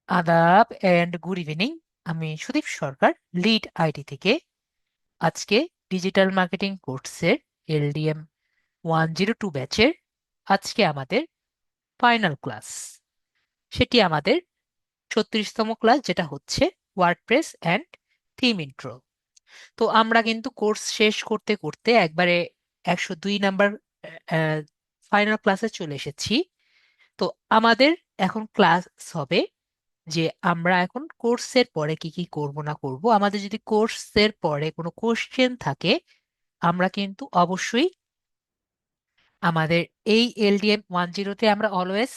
আদাব and good evening. আমি সুদীপ সরকার, lead IT থেকে। আজকে ডিজিটাল মার্কেটিং কোর্সের এলডিএম 102 ব্যাচের আজকে আমাদের ফাইনাল ক্লাস। সেটি আমাদের 36তম ক্লাস, যেটা হচ্ছে ওয়ার্ডপ্রেস অ্যান্ড থিম ইন্ট্রো। তো আমরা কিন্তু কোর্স শেষ করতে করতে একবারে 102 নাম্বার ফাইনাল ক্লাসে চলে এসেছি। তো আমাদের এখন ক্লাস হবে যে আমরা এখন কোর্সের পরে কি কি করব না করব। আমাদের যদি কোর্সের পরে কোনো কোশ্চেন থাকে, আমরা কিন্তু অবশ্যই আমাদের এই LDM 10-তে আমরা অলওয়েজ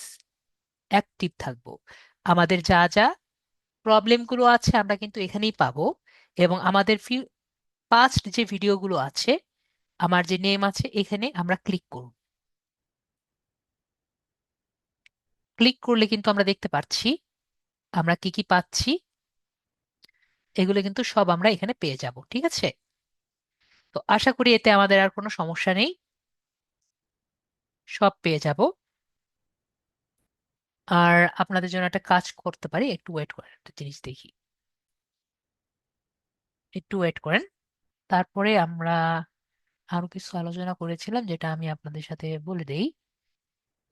অ্যাক্টিভ থাকব। আমাদের যা যা প্রবলেমগুলো আছে আমরা কিন্তু এখানেই পাবো। এবং আমাদের পাস্ট যে ভিডিওগুলো আছে, আমার যে নেম আছে, এখানে আমরা ক্লিক করব। ক্লিক করলে কিন্তু আমরা দেখতে পাচ্ছি আমরা কি কি পাচ্ছি। এগুলো কিন্তু সব আমরা এখানে পেয়ে যাব, ঠিক আছে? তো আশা করি এতে আমাদের আর কোনো সমস্যা নেই, সব পেয়ে যাব। আর আপনাদের জন্য একটা কাজ করতে পারি, একটু ওয়েট করেন, একটা জিনিস দেখি। একটু ওয়েট করেন। তারপরে আমরা আরো কিছু আলোচনা করেছিলাম, যেটা আমি আপনাদের সাথে বলে দেই।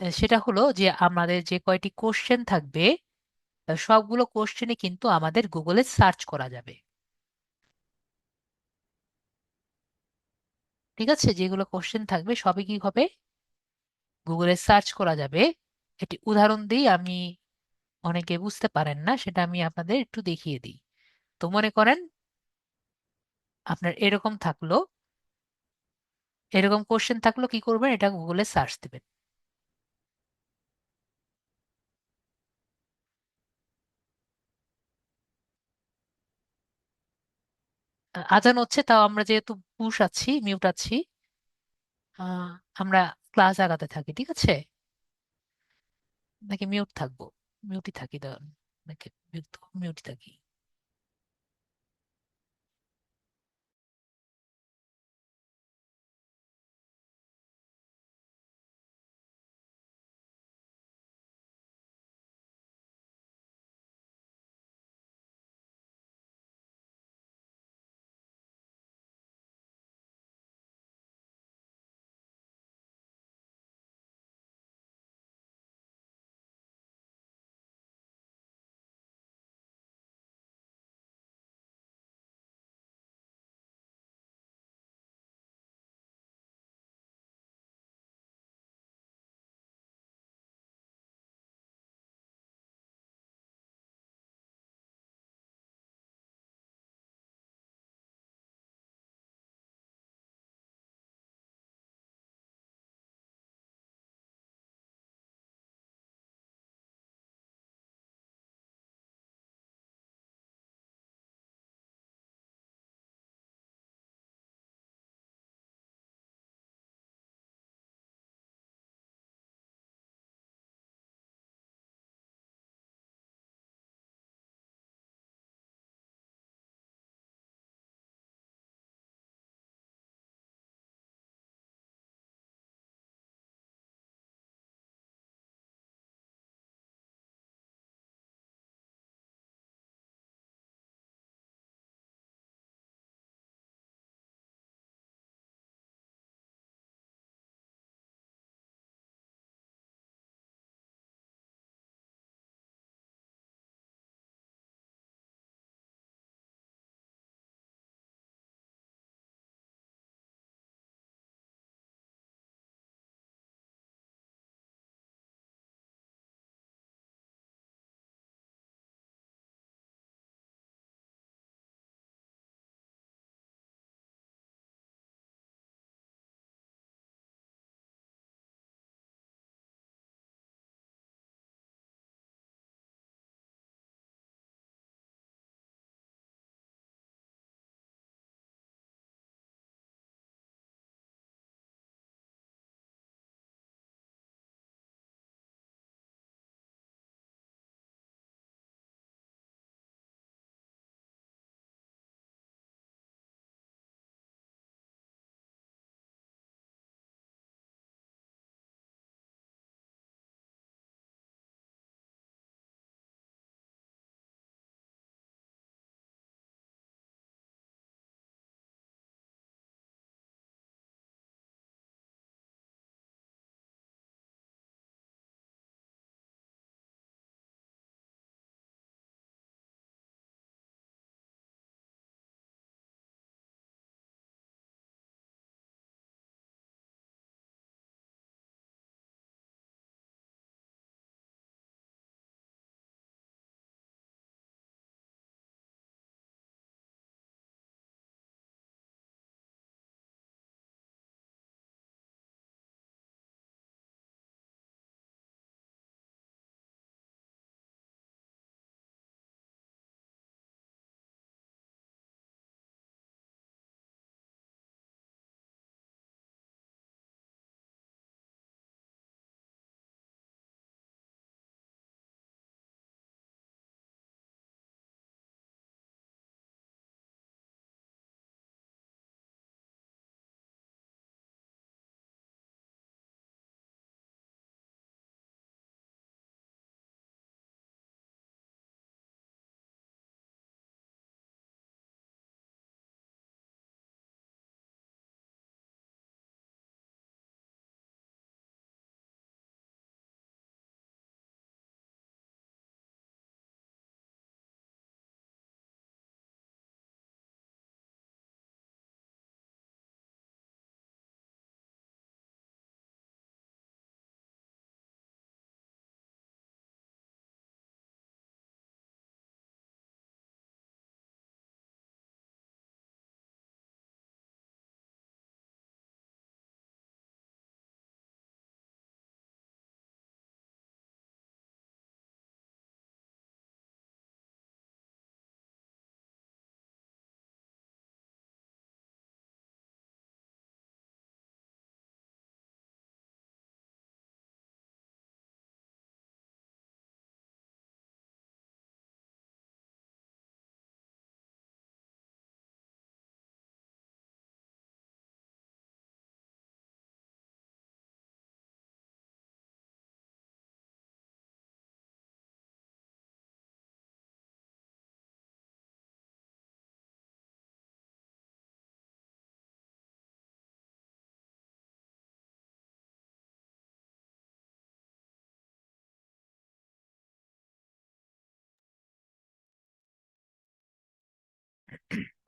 সেটা হলো যে আমাদের যে কয়টি কোশ্চেন থাকবে, সবগুলো কোশ্চেনই কিন্তু আমাদের গুগলে সার্চ করা যাবে। ঠিক আছে? যেগুলো কোশ্চেন থাকবে সবই কি হবে, গুগলে সার্চ করা যাবে। এটি উদাহরণ দিই, আমি অনেকে বুঝতে পারেন না, সেটা আমি আপনাদের একটু দেখিয়ে দিই। তো মনে করেন আপনার এরকম থাকলো, এরকম কোশ্চেন থাকলো, কি করবেন, এটা গুগলে সার্চ দিবেন। আজান হচ্ছে, তাও আমরা যেহেতু পুশ আছি, মিউট আছি, আহ, আমরা ক্লাস আগাতে থাকি, ঠিক আছে? নাকি মিউট থাকবো? মিউটই থাকি, ধরুন। নাকি মিউট থাকি?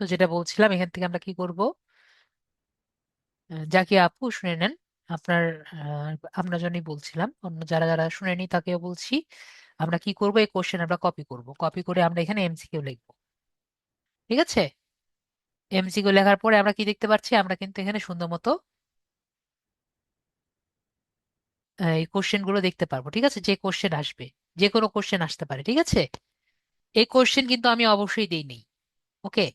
তো যেটা বলছিলাম, এখান থেকে আমরা কি করব, জাকিয়া আপু শুনে নেন আপনার, আপনার জন্যই বলছিলাম, অন্য যারা যারা শুনেনি তাকেও বলছি। আমরা কি করব, এই কোশ্চেন আমরা কপি করব, কপি করে আমরা এখানে এমসিকিউ লিখবো। ঠিক আছে? এমসিকিউ লেখার পরে আমরা কি দেখতে পাচ্ছি, আমরা কিন্তু এখানে সুন্দর মতো এই কোশ্চেন গুলো দেখতে পারবো। ঠিক আছে, যে কোশ্চেন আসবে, যে কোনো কোশ্চেন আসতে পারে। ঠিক আছে, এই কোশ্চেন কিন্তু আমি অবশ্যই দিই নেই। ওকে,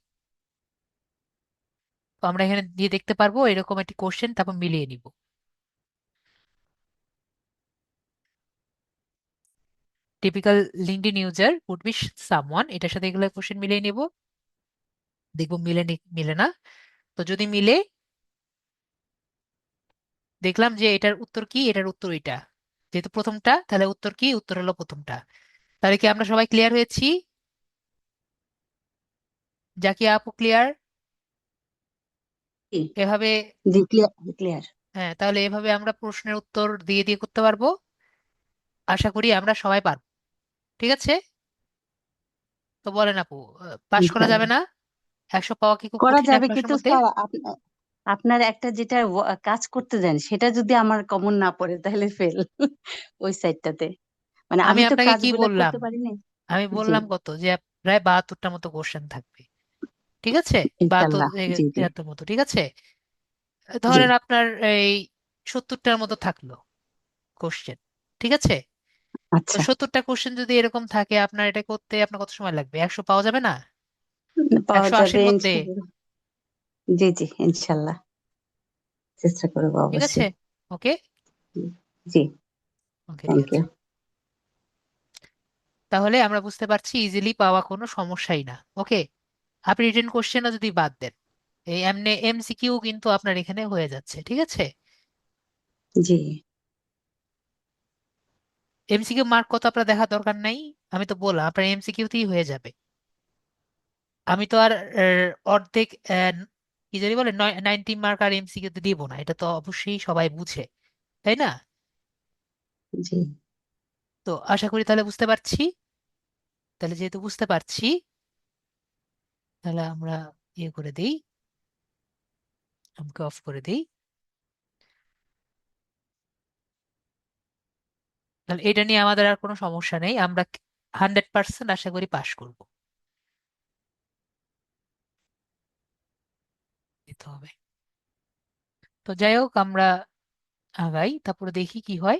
তো আমরা এখানে দিয়ে দেখতে পারবো এরকম একটি কোশ্চেন, তারপর মিলিয়ে নিব। Typical LinkedIn user would be someone, এটার সাথে এগুলো কোশ্চেন মিলিয়ে নিব, দেখবো মিলে মিলে না। তো যদি মিলে, দেখলাম যে এটার উত্তর কি, এটার উত্তর এটা, যেহেতু প্রথমটা তাহলে উত্তর কি, উত্তর হলো প্রথমটা। তাহলে কি আমরা সবাই ক্লিয়ার হয়েছি? জাকিয়া আপু ক্লিয়ার? জি। এভাবে, জি, ক্লিয়ার ক্লিয়ার। হ্যাঁ, তাহলে এভাবে আমরা প্রশ্নের উত্তর দিয়ে দিয়ে করতে পারবো। আশা করি আমরা সবাই পারবো। ঠিক আছে, তো বলেন আপু, পাশ করা যাবে ইনশাল্লাহ না? 100 পাওয়া কি খুব করা কঠিন এক যাবে, মাসের কিন্তু মধ্যে? স্যার আপনার একটা যেটা কাজ করতে দেন সেটা যদি আমার কমন না পড়ে তাহলে ফেল ওই সাইডটাতে। মানে আমি আমি তো আপনাকে কি কাজগুলা বললাম? করতে পারি না। আমি জি, বললাম কত, যে প্রায় 72টা মতো কোশ্চেন থাকবে। ঠিক আছে, 72 ইনশাল্লাহ। জি জি 73 মতো। ঠিক আছে, জি। ধরেন আপনার এই 70টার মতো থাকলো কোশ্চেন। ঠিক আছে, তো আচ্ছা, 70টা কোশ্চেন যদি এরকম থাকে, আপনার এটা করতে আপনার কত সময় লাগবে? 100 পাওয়া যাবে না? পাওয়া 180-র যাবে মধ্যে? ইনশাল্লাহ। জি জি ইনশাল্লাহ, চেষ্টা করবো ঠিক আছে, অবশ্যই। ওকে। জি, ওকে, ঠিক থ্যাংক আছে। ইউ। তাহলে আমরা বুঝতে পারছি ইজিলি পাওয়া কোনো সমস্যাই না। ওকে, আপনি রিটেন কোশ্চেনও যদি বাদ দেন, এই এমনি এমসিকিউ কিন্তু আপনার এখানে হয়ে যাচ্ছে। ঠিক আছে, জি এমসিকিউ মার্ক কত আপনার দেখার দরকার নাই, আমি তো বললাম আপনার এমসিকিউতেই হয়ে যাবে। আমি তো আর অর্ধেক কি জানি বলে 90 মার্ক আর এমসিকিউতে দিব না, এটা তো অবশ্যই সবাই বুঝে, তাই না? জি। তো আশা করি তাহলে বুঝতে পারছি। তাহলে যেহেতু বুঝতে পারছি, তাহলে আমরা ইয়ে করে দিই, আমাকে অফ করে দিই। তাহলে এটা নিয়ে আমাদের আর কোনো সমস্যা নেই, আমরা 100% আশা করি পাশ করব। দিতে হবে। তো যাই হোক, আমরা আগাই, তারপরে দেখি কি হয়,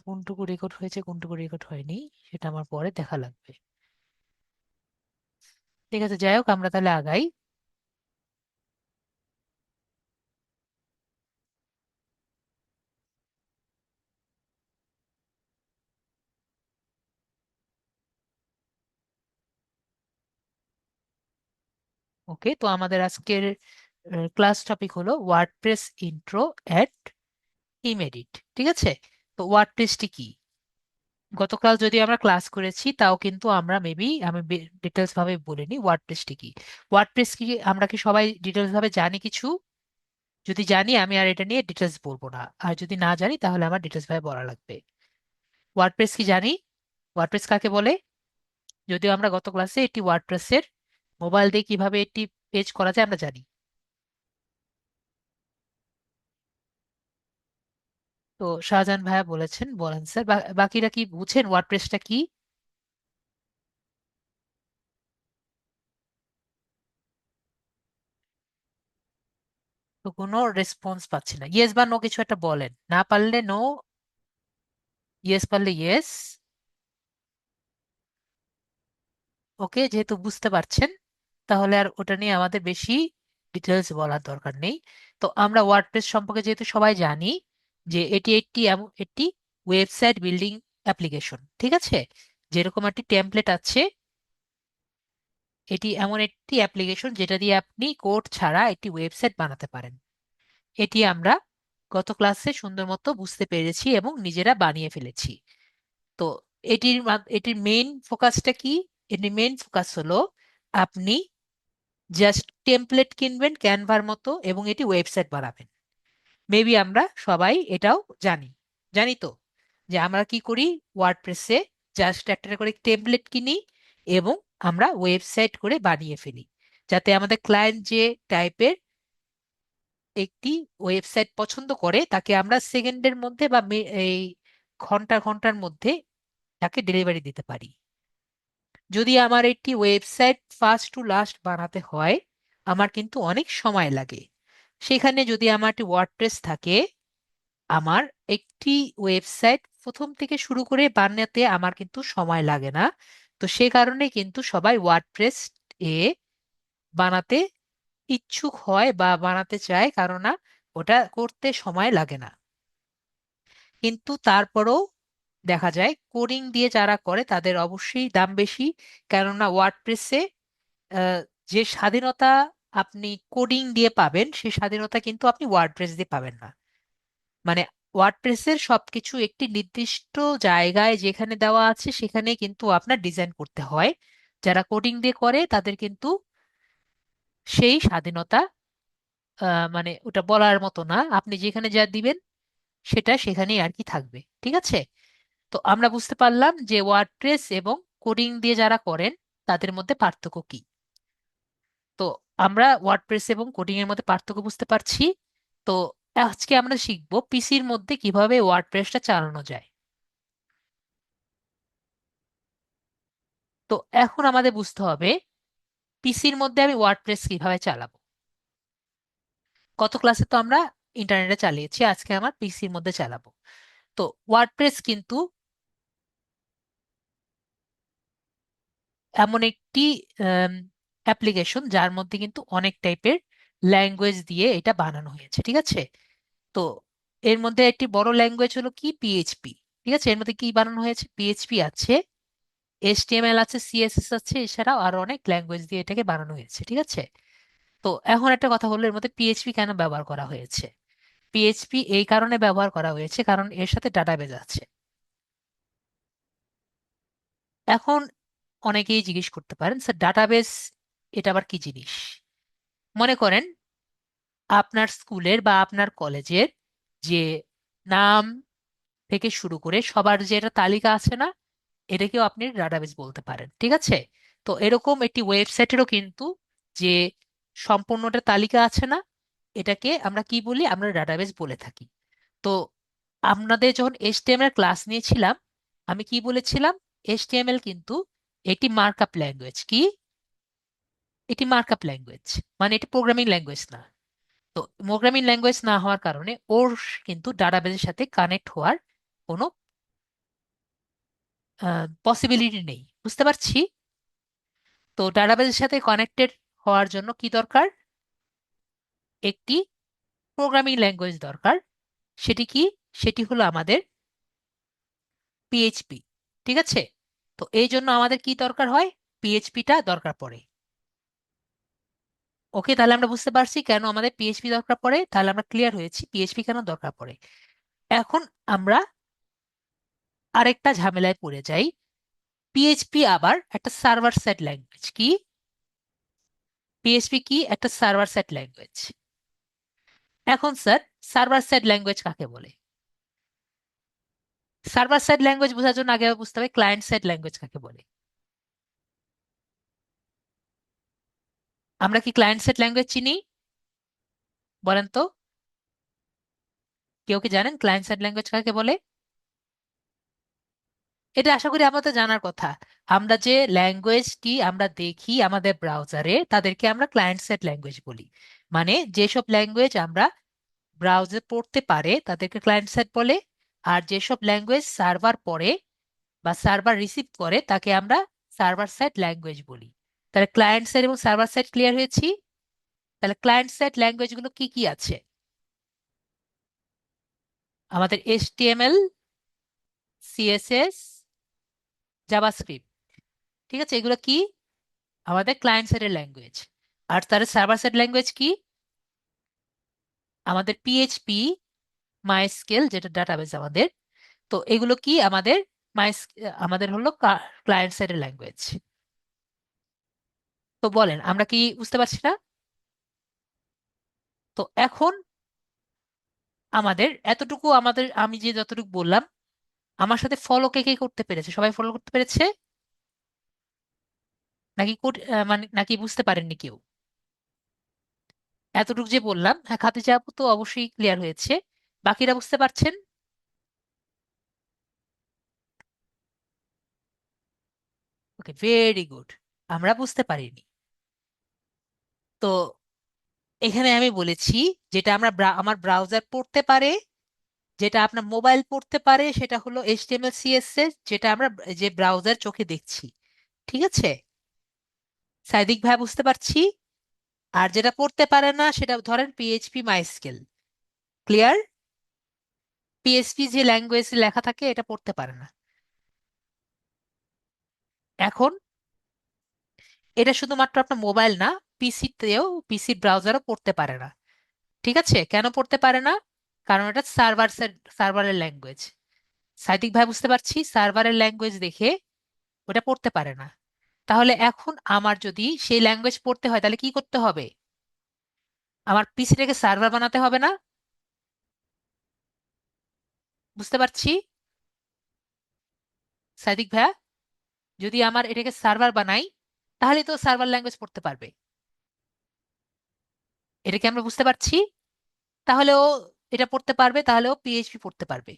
কোনটুকু রেকর্ড হয়েছে কোনটুকু রেকর্ড হয়নি সেটা আমার পরে দেখা লাগবে। ঠিক আছে, যাই হোক আমরা তাহলে আগাই। ওকে, তো আমাদের আজকের ক্লাস টপিক হলো ওয়ার্ডপ্রেস ইন্ট্রো অ্যাট ইমেডিট। ঠিক আছে, তো ওয়ার্ডপ্রেসটি কি, গতকাল যদি আমরা ক্লাস করেছি তাও কিন্তু আমরা মেবি, আমি ডিটেলস ভাবে বলিনি ওয়ার্ডপ্রেসটি কি। ওয়ার্ডপ্রেস কি আমরা কি সবাই ডিটেলস ভাবে জানি কিছু? যদি জানি আমি আর এটা নিয়ে ডিটেলস বলবো না, আর যদি না জানি তাহলে আমার ডিটেলস ভাবে বলা লাগবে। ওয়ার্ডপ্রেস কি জানি, ওয়ার্ডপ্রেস কাকে বলে? যদিও আমরা গত ক্লাসে এটি ওয়ার্ডপ্রেসের মোবাইল দিয়ে কিভাবে এটি পেজ করা যায় আমরা জানি। তো শাহজাহান ভাইয়া বলেছেন, বলেন স্যার, বাকিরা কি বুঝেন ওয়ার্ডপ্রেসটা কি? তো কোনো রেসপন্স পাচ্ছি না, ইয়েস বা নো কিছু একটা বলেন, না পারলে নো, ইয়েস পারলে ইয়েস। ওকে, যেহেতু বুঝতে পারছেন, তাহলে আর ওটা নিয়ে আমাদের বেশি ডিটেলস বলার দরকার নেই। তো আমরা ওয়ার্ডপ্রেস সম্পর্কে যেহেতু সবাই জানি যে এটি একটি একটি ওয়েবসাইট বিল্ডিং অ্যাপ্লিকেশন। ঠিক আছে, যেরকম একটি টেমপ্লেট আছে, এটি এমন একটি অ্যাপ্লিকেশন যেটা দিয়ে আপনি কোড ছাড়া একটি ওয়েবসাইট বানাতে পারেন। এটি আমরা গত ক্লাসে সুন্দর মতো বুঝতে পেরেছি এবং নিজেরা বানিয়ে ফেলেছি। তো এটির মেইন ফোকাসটা কি? এটির মেইন ফোকাস হলো আপনি জাস্ট টেমপ্লেট কিনবেন ক্যানভার মতো এবং এটি ওয়েবসাইট বানাবেন। মেবি আমরা সবাই এটাও জানি, জানি তো যে আমরা কি করি, ওয়ার্ডপ্রেসে জাস্ট একটা করে টেমপ্লেট কিনি এবং আমরা ওয়েবসাইট করে বানিয়ে ফেলি, যাতে আমাদের ক্লায়েন্ট যে টাইপের একটি ওয়েবসাইট পছন্দ করে তাকে আমরা সেকেন্ডের মধ্যে বা এই ঘন্টা ঘন্টার মধ্যে তাকে ডেলিভারি দিতে পারি। যদি আমার একটি ওয়েবসাইট ফার্স্ট টু লাস্ট বানাতে হয়, আমার কিন্তু অনেক সময় লাগে। সেখানে যদি আমার একটি ওয়ার্ডপ্রেস থাকে, আমার একটি ওয়েবসাইট প্রথম থেকে শুরু করে বানাতে আমার কিন্তু সময় লাগে না। তো সে কারণে কিন্তু সবাই ওয়ার্ডপ্রেস এ বানাতে ইচ্ছুক হয় বা বানাতে চায়, কারণ না ওটা করতে সময় লাগে না। কিন্তু তারপরেও দেখা যায় কোডিং দিয়ে যারা করে তাদের অবশ্যই দাম বেশি, কেননা ওয়ার্ডপ্রেসে আহ, যে স্বাধীনতা আপনি কোডিং দিয়ে পাবেন সেই স্বাধীনতা কিন্তু আপনি ওয়ার্ডপ্রেস দিয়ে পাবেন না। মানে ওয়ার্ডপ্রেসের সবকিছু একটি নির্দিষ্ট জায়গায় যেখানে দেওয়া আছে সেখানে কিন্তু আপনার ডিজাইন করতে হয়। যারা কোডিং দিয়ে করে তাদের কিন্তু সেই স্বাধীনতা মানে ওটা বলার মতো না, আপনি যেখানে যা দিবেন সেটা সেখানেই আর কি থাকবে। ঠিক আছে? তো আমরা বুঝতে পারলাম যে ওয়ার্ডপ্রেস এবং কোডিং দিয়ে যারা করেন তাদের মধ্যে পার্থক্য কি। তো আমরা ওয়ার্ডপ্রেস এবং কোডিং এর মধ্যে পার্থক্য বুঝতে পারছি। তো আজকে আমরা শিখবো পিসির মধ্যে কিভাবে ওয়ার্ডপ্রেসটা চালানো যায়। তো এখন আমাদের বুঝতে হবে পিসির মধ্যে আমি ওয়ার্ডপ্রেস কিভাবে চালাবো। গত ক্লাসে তো আমরা ইন্টারনেটে চালিয়েছি, আজকে আমার পিসির মধ্যে চালাবো। তো ওয়ার্ডপ্রেস কিন্তু এমন একটি অ্যাপ্লিকেশন যার মধ্যে কিন্তু অনেক টাইপের ল্যাঙ্গুয়েজ দিয়ে এটা বানানো হয়েছে। ঠিক আছে? তো এর মধ্যে একটি বড় ল্যাঙ্গুয়েজ হলো কি পিএইচপি। ঠিক আছে? এর মধ্যে কি বানানো হয়েছে? পিএইচপি আছে, এইচটিএমএল আছে, সিএসএস আছে, এছাড়াও আরো অনেক ল্যাঙ্গুয়েজ দিয়ে এটাকে বানানো হয়েছে। ঠিক আছে? তো এখন একটা কথা হলো, এর মধ্যে পিএইচপি কেন ব্যবহার করা হয়েছে? পিএইচপি এই কারণে ব্যবহার করা হয়েছে কারণ এর সাথে ডাটাবেজ আছে। এখন অনেকেই জিজ্ঞেস করতে পারেন, স্যার ডাটাবেজ এটা আবার কি জিনিস? মনে করেন আপনার স্কুলের বা আপনার কলেজের যে নাম থেকে শুরু করে সবার যে একটা তালিকা আছে না, এটাকেও আপনি ডাটাবেজ বলতে পারেন। ঠিক আছে? তো এরকম একটি ওয়েবসাইটেরও কিন্তু যে সম্পূর্ণটা তালিকা আছে না, এটাকে আমরা কি বলি? আমরা ডাটাবেজ বলে থাকি। তো আপনাদের যখন এইচটিএমএল ক্লাস নিয়েছিলাম, আমি কি বলেছিলাম? এইচটিএমএল কিন্তু একটি মার্কআপ ল্যাঙ্গুয়েজ। কি? এটি মার্কআপ ল্যাঙ্গুয়েজ, মানে এটি প্রোগ্রামিং ল্যাঙ্গুয়েজ না। তো প্রোগ্রামিং ল্যাঙ্গুয়েজ না হওয়ার কারণে ওর কিন্তু ডাটাবেজের সাথে কানেক্ট হওয়ার কোনো পসিবিলিটি নেই। বুঝতে পারছি? তো ডাটাবেজের সাথে কানেক্টেড হওয়ার জন্য কি দরকার? একটি প্রোগ্রামিং ল্যাঙ্গুয়েজ দরকার। সেটি কি? সেটি হলো আমাদের পিএইচপি। ঠিক আছে? তো এই জন্য আমাদের কি দরকার হয়? পিএইচপিটা দরকার পড়ে। ওকে, তাহলে আমরা বুঝতে পারছি কেন আমাদের পিএইচপি দরকার পড়ে, তাহলে আমরা ক্লিয়ার হয়েছি পিএইচপি কেন দরকার পড়ে। এখন আমরা আরেকটা ঝামেলায় পড়ে যাই। পিএইচপি আবার একটা সার্ভার সাইড ল্যাঙ্গুয়েজ। কি? পিএইচপি কি? একটা সার্ভার সাইড ল্যাঙ্গুয়েজ। এখন স্যার, সার্ভার সাইড ল্যাঙ্গুয়েজ কাকে বলে? সার্ভার সাইড ল্যাঙ্গুয়েজ বোঝার জন্য আগে বুঝতে হবে ক্লায়েন্ট সাইড ল্যাঙ্গুয়েজ কাকে বলে। আমরা কি ক্লায়েন্ট সাইড ল্যাঙ্গুয়েজ চিনি? বলেন তো, কেউ কি জানেন ক্লায়েন্ট সাইড ল্যাঙ্গুয়েজ কাকে বলে? এটা আশা করি আমাদের জানার কথা। আমরা যে ল্যাঙ্গুয়েজটি আমরা দেখি আমাদের ব্রাউজারে তাদেরকে আমরা ক্লায়েন্ট সাইড ল্যাঙ্গুয়েজ বলি। মানে যেসব ল্যাঙ্গুয়েজ আমরা ব্রাউজার পড়তে পারে তাদেরকে ক্লায়েন্ট সাইড বলে, আর যেসব ল্যাঙ্গুয়েজ সার্ভার পড়ে বা সার্ভার রিসিভ করে তাকে আমরা সার্ভার সাইড ল্যাঙ্গুয়েজ বলি। তাহলে ক্লায়েন্ট সাইড এবং সার্ভার সাইড ক্লিয়ার হয়েছি। তাহলে ক্লায়েন্ট সাইড ল্যাঙ্গুয়েজ গুলো কি কি আছে? আমাদের এইচটিএমএল, সিএসএস, জাভাস্ক্রিপ্ট। ঠিক আছে? এগুলো কি? আমাদের ক্লায়েন্ট সাইডের ল্যাঙ্গুয়েজ। আর তার সার্ভার সাইড ল্যাঙ্গুয়েজ কি? আমাদের পিএইচপি, মাইস্কেল যেটা ডাটাবেজ আমাদের। তো এগুলো কি? আমাদের মাইস আমাদের হলো ক্লায়েন্ট সাইডের ল্যাঙ্গুয়েজ। তো বলেন আমরা কি বুঝতে পারছি না? তো এখন আমাদের এতটুকু, আমাদের আমি যে যতটুকু বললাম, আমার সাথে ফলো কে কে করতে পেরেছে? সবাই ফলো করতে পেরেছে? মানে নাকি বুঝতে পারেননি কেউ? এতটুকু যে বললাম, হ্যাঁ, খাদিজা আপু তো অবশ্যই ক্লিয়ার হয়েছে। বাকিরা বুঝতে পারছেন? ওকে, ভেরি গুড। আমরা বুঝতে পারিনি। তো এখানে আমি বলেছি, যেটা আমার ব্রাউজার পড়তে পারে, যেটা আপনার মোবাইল পড়তে পারে, সেটা হলো এইচটিএমএল সিএসএস, যেটা আমরা যে ব্রাউজার চোখে দেখছি। ঠিক আছে, সাইদিক ভাই বুঝতে পারছি। আর যেটা পড়তে পারে না সেটা ধরেন পিএইচপি মাইস্কেল। ক্লিয়ার? পিএইচপি যে ল্যাঙ্গুয়েজ লেখা থাকে এটা পড়তে পারে না। এখন এটা শুধুমাত্র আপনার মোবাইল না, পিসিতেও, পিসির ব্রাউজারও পড়তে পারে না। ঠিক আছে, কেন পড়তে পারে না? কারণ এটা সার্ভারের ল্যাঙ্গুয়েজ। সাইদিক ভাই বুঝতে পারছি, সার্ভারের ল্যাঙ্গুয়েজ দেখে ওটা পড়তে পারে না। তাহলে এখন আমার যদি সেই ল্যাঙ্গুয়েজ পড়তে হয় তাহলে কি করতে হবে? আমার পিসিটাকে সার্ভার বানাতে হবে না? বুঝতে পারছি সাদিক ভাইয়া, যদি আমার এটাকে সার্ভার বানাই তাহলে তো সার্ভার ল্যাঙ্গুয়েজ পড়তে পারবে। এটাকে আমরা বুঝতে পারছি। তাহলে ও এটা পড়তে পারবে, তাহলে ও পিএইচপি পড়তে পারবে,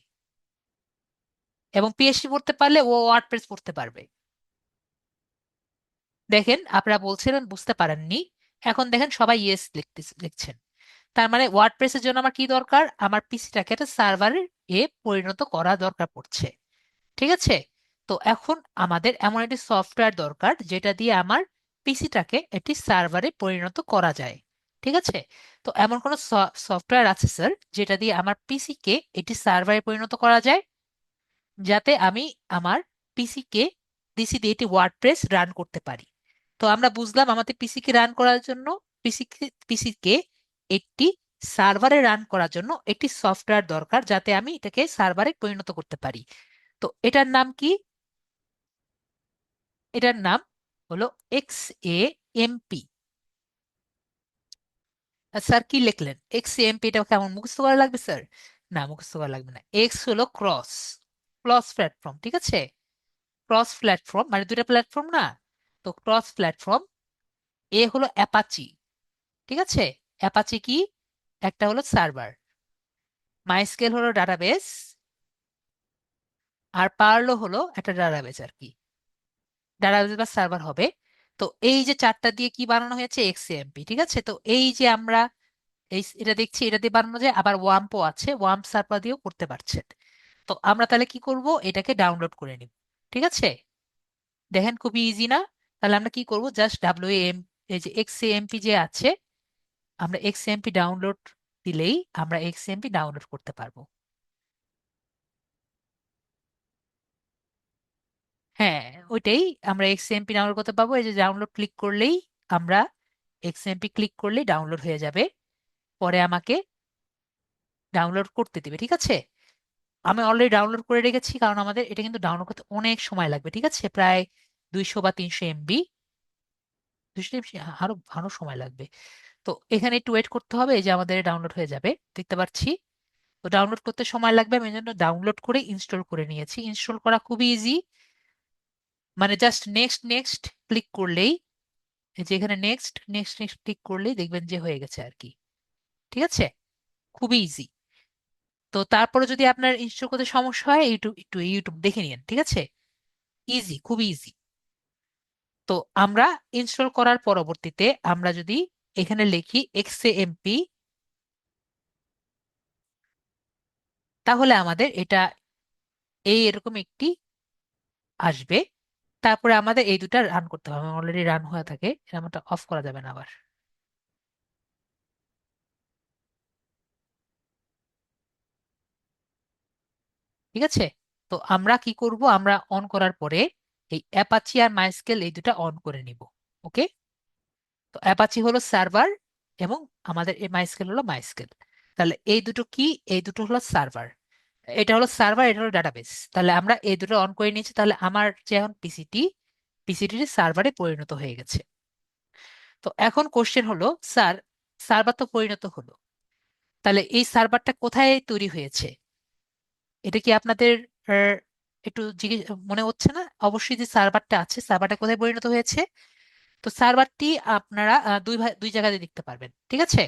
এবং পিএইচপি পড়তে পারলে ও ওয়ার্ডপ্রেস পড়তে পারবে। দেখেন, আপনারা বলছিলেন বুঝতে পারেননি, এখন দেখেন সবাই ইয়েস লিখছেন। তার মানে ওয়ার্ডপ্রেসের জন্য আমার কি দরকার? আমার পিসিটাকে একটা সার্ভারে পরিণত করা দরকার পড়ছে। ঠিক আছে, তো এখন আমাদের এমন একটি সফটওয়্যার দরকার যেটা দিয়ে আমার পিসিটাকে একটি সার্ভারে পরিণত করা যায়। ঠিক আছে, তো এমন কোন সফটওয়্যার আছে স্যার যেটা দিয়ে আমার পিসিকে একটি সার্ভারে পরিণত করা যায়, যাতে আমি আমার পিসিকে পিসি দিয়ে একটি ওয়ার্ডপ্রেস রান করতে পারি? তো আমরা বুঝলাম আমাদের পিসিকে রান করার জন্য, পিসিকে একটি সার্ভারে রান করার জন্য একটি সফটওয়্যার দরকার, যাতে আমি এটাকে সার্ভারে পরিণত করতে পারি। তো এটার নাম কি? এটার নাম হলো XAMP। স্যার কি লিখলেন? XAMP, এটা কেমন মুখস্থ করা লাগবে স্যার? না, মুখস্থ করা লাগবে না। এক্স হলো ক্রস, ক্রস প্ল্যাটফর্ম। ঠিক আছে, ক্রস প্ল্যাটফর্ম মানে দুইটা প্ল্যাটফর্ম না, তো ক্রস প্ল্যাটফর্ম। এ হলো অ্যাপাচি। ঠিক আছে, অ্যাপাচি কি? একটা হলো সার্ভার, মাইস্কেল হলো ডাটাবেস, আর পার্লো হলো একটা ডাটাবেস আর কি, ডাটাবেস বা সার্ভার হবে। তো এই যে চারটা দিয়ে কি বানানো হয়েছে? XAMP। ঠিক আছে, তো এই যে আমরা এটা দেখছি, এটা দিয়ে বানানো যায়, আবার ওয়াম্পও আছে, ওয়াম্প সার্ভার দিয়েও করতে পারছেন। তো আমরা তাহলে কি করব? এটাকে ডাউনলোড করে নিব। ঠিক আছে, দেখেন খুবই ইজি না? তাহলে আমরা কি করব? জাস্ট এই যে XAMP যে আছে, আমরা XAMP ডাউনলোড দিলেই আমরা XAMP ডাউনলোড করতে পারবো। হ্যাঁ, ওইটাই, আমরা XAMP ডাউনলোড করতে পারবো। এই যে ডাউনলোড ক্লিক করলেই আমরা, XAMP ক্লিক করলেই ডাউনলোড হয়ে যাবে। পরে আমাকে ডাউনলোড করতে দিবে। ঠিক আছে, আমি অলরেডি ডাউনলোড করে রেখেছি, কারণ আমাদের এটা কিন্তু ডাউনলোড করতে অনেক সময় লাগবে। ঠিক আছে, প্রায় 200 বা 300 MB, 200 MB, আরো আরো সময় লাগবে। তো এখানে একটু ওয়েট করতে হবে, এই যে আমাদের ডাউনলোড হয়ে যাবে দেখতে পাচ্ছি। তো ডাউনলোড করতে সময় লাগবে, আমি এই জন্য ডাউনলোড করে ইনস্টল করে নিয়েছি। ইনস্টল করা খুবই ইজি, মানে জাস্ট নেক্সট নেক্সট ক্লিক করলেই, এই যে এখানে নেক্সট নেক্সট নেক্সট ক্লিক করলেই দেখবেন যে হয়ে গেছে আর কি। ঠিক আছে, খুবই ইজি। তো তারপরে যদি আপনার ইনস্টল করতে সমস্যা হয়, একটু একটু ইউটিউব দেখে নিন। ঠিক আছে, ইজি, খুবই ইজি। তো আমরা ইনস্টল করার পরবর্তীতে আমরা যদি এখানে লিখি XAMP, তাহলে আমাদের এটা এই এরকম একটি আসবে। তারপরে আমাদের এই দুটা রান করতে হবে, অলরেডি রান হয়ে থাকে, এরকমটা অফ করা যাবে না আবার। ঠিক আছে, তো আমরা কি করব? আমরা অন করার পরে এই অ্যাপাচি আর মাইস্কেল এই দুটা অন করে নিব। ওকে, তো অ্যাপাচি হলো সার্ভার, এবং আমাদের এই মাইস্কেল হলো মাইস্কেল। তাহলে এই দুটো কি? এই দুটো হলো সার্ভার, এটা হলো সার্ভার, এটা হলো ডাটাবেস। তাহলে আমরা এই দুটো অন করে নিয়েছি, তাহলে আমার যে এখন পিসিটি সার্ভারে পরিণত হয়ে গেছে। তো এখন কোশ্চেন হলো, স্যার সার্ভার তো পরিণত হলো, তাহলে এই সার্ভারটা কোথায় তৈরি হয়েছে? এটা কি আপনাদের আহ, একটু জিজ্ঞেস মনে হচ্ছে না? অবশ্যই যে সার্ভারটা আছে, সার্ভারটা কোথায় পরিণত হয়েছে? তো সার্ভারটি আপনারা দুই জায়গাতে দেখতে পারবেন, ঠিক আছে?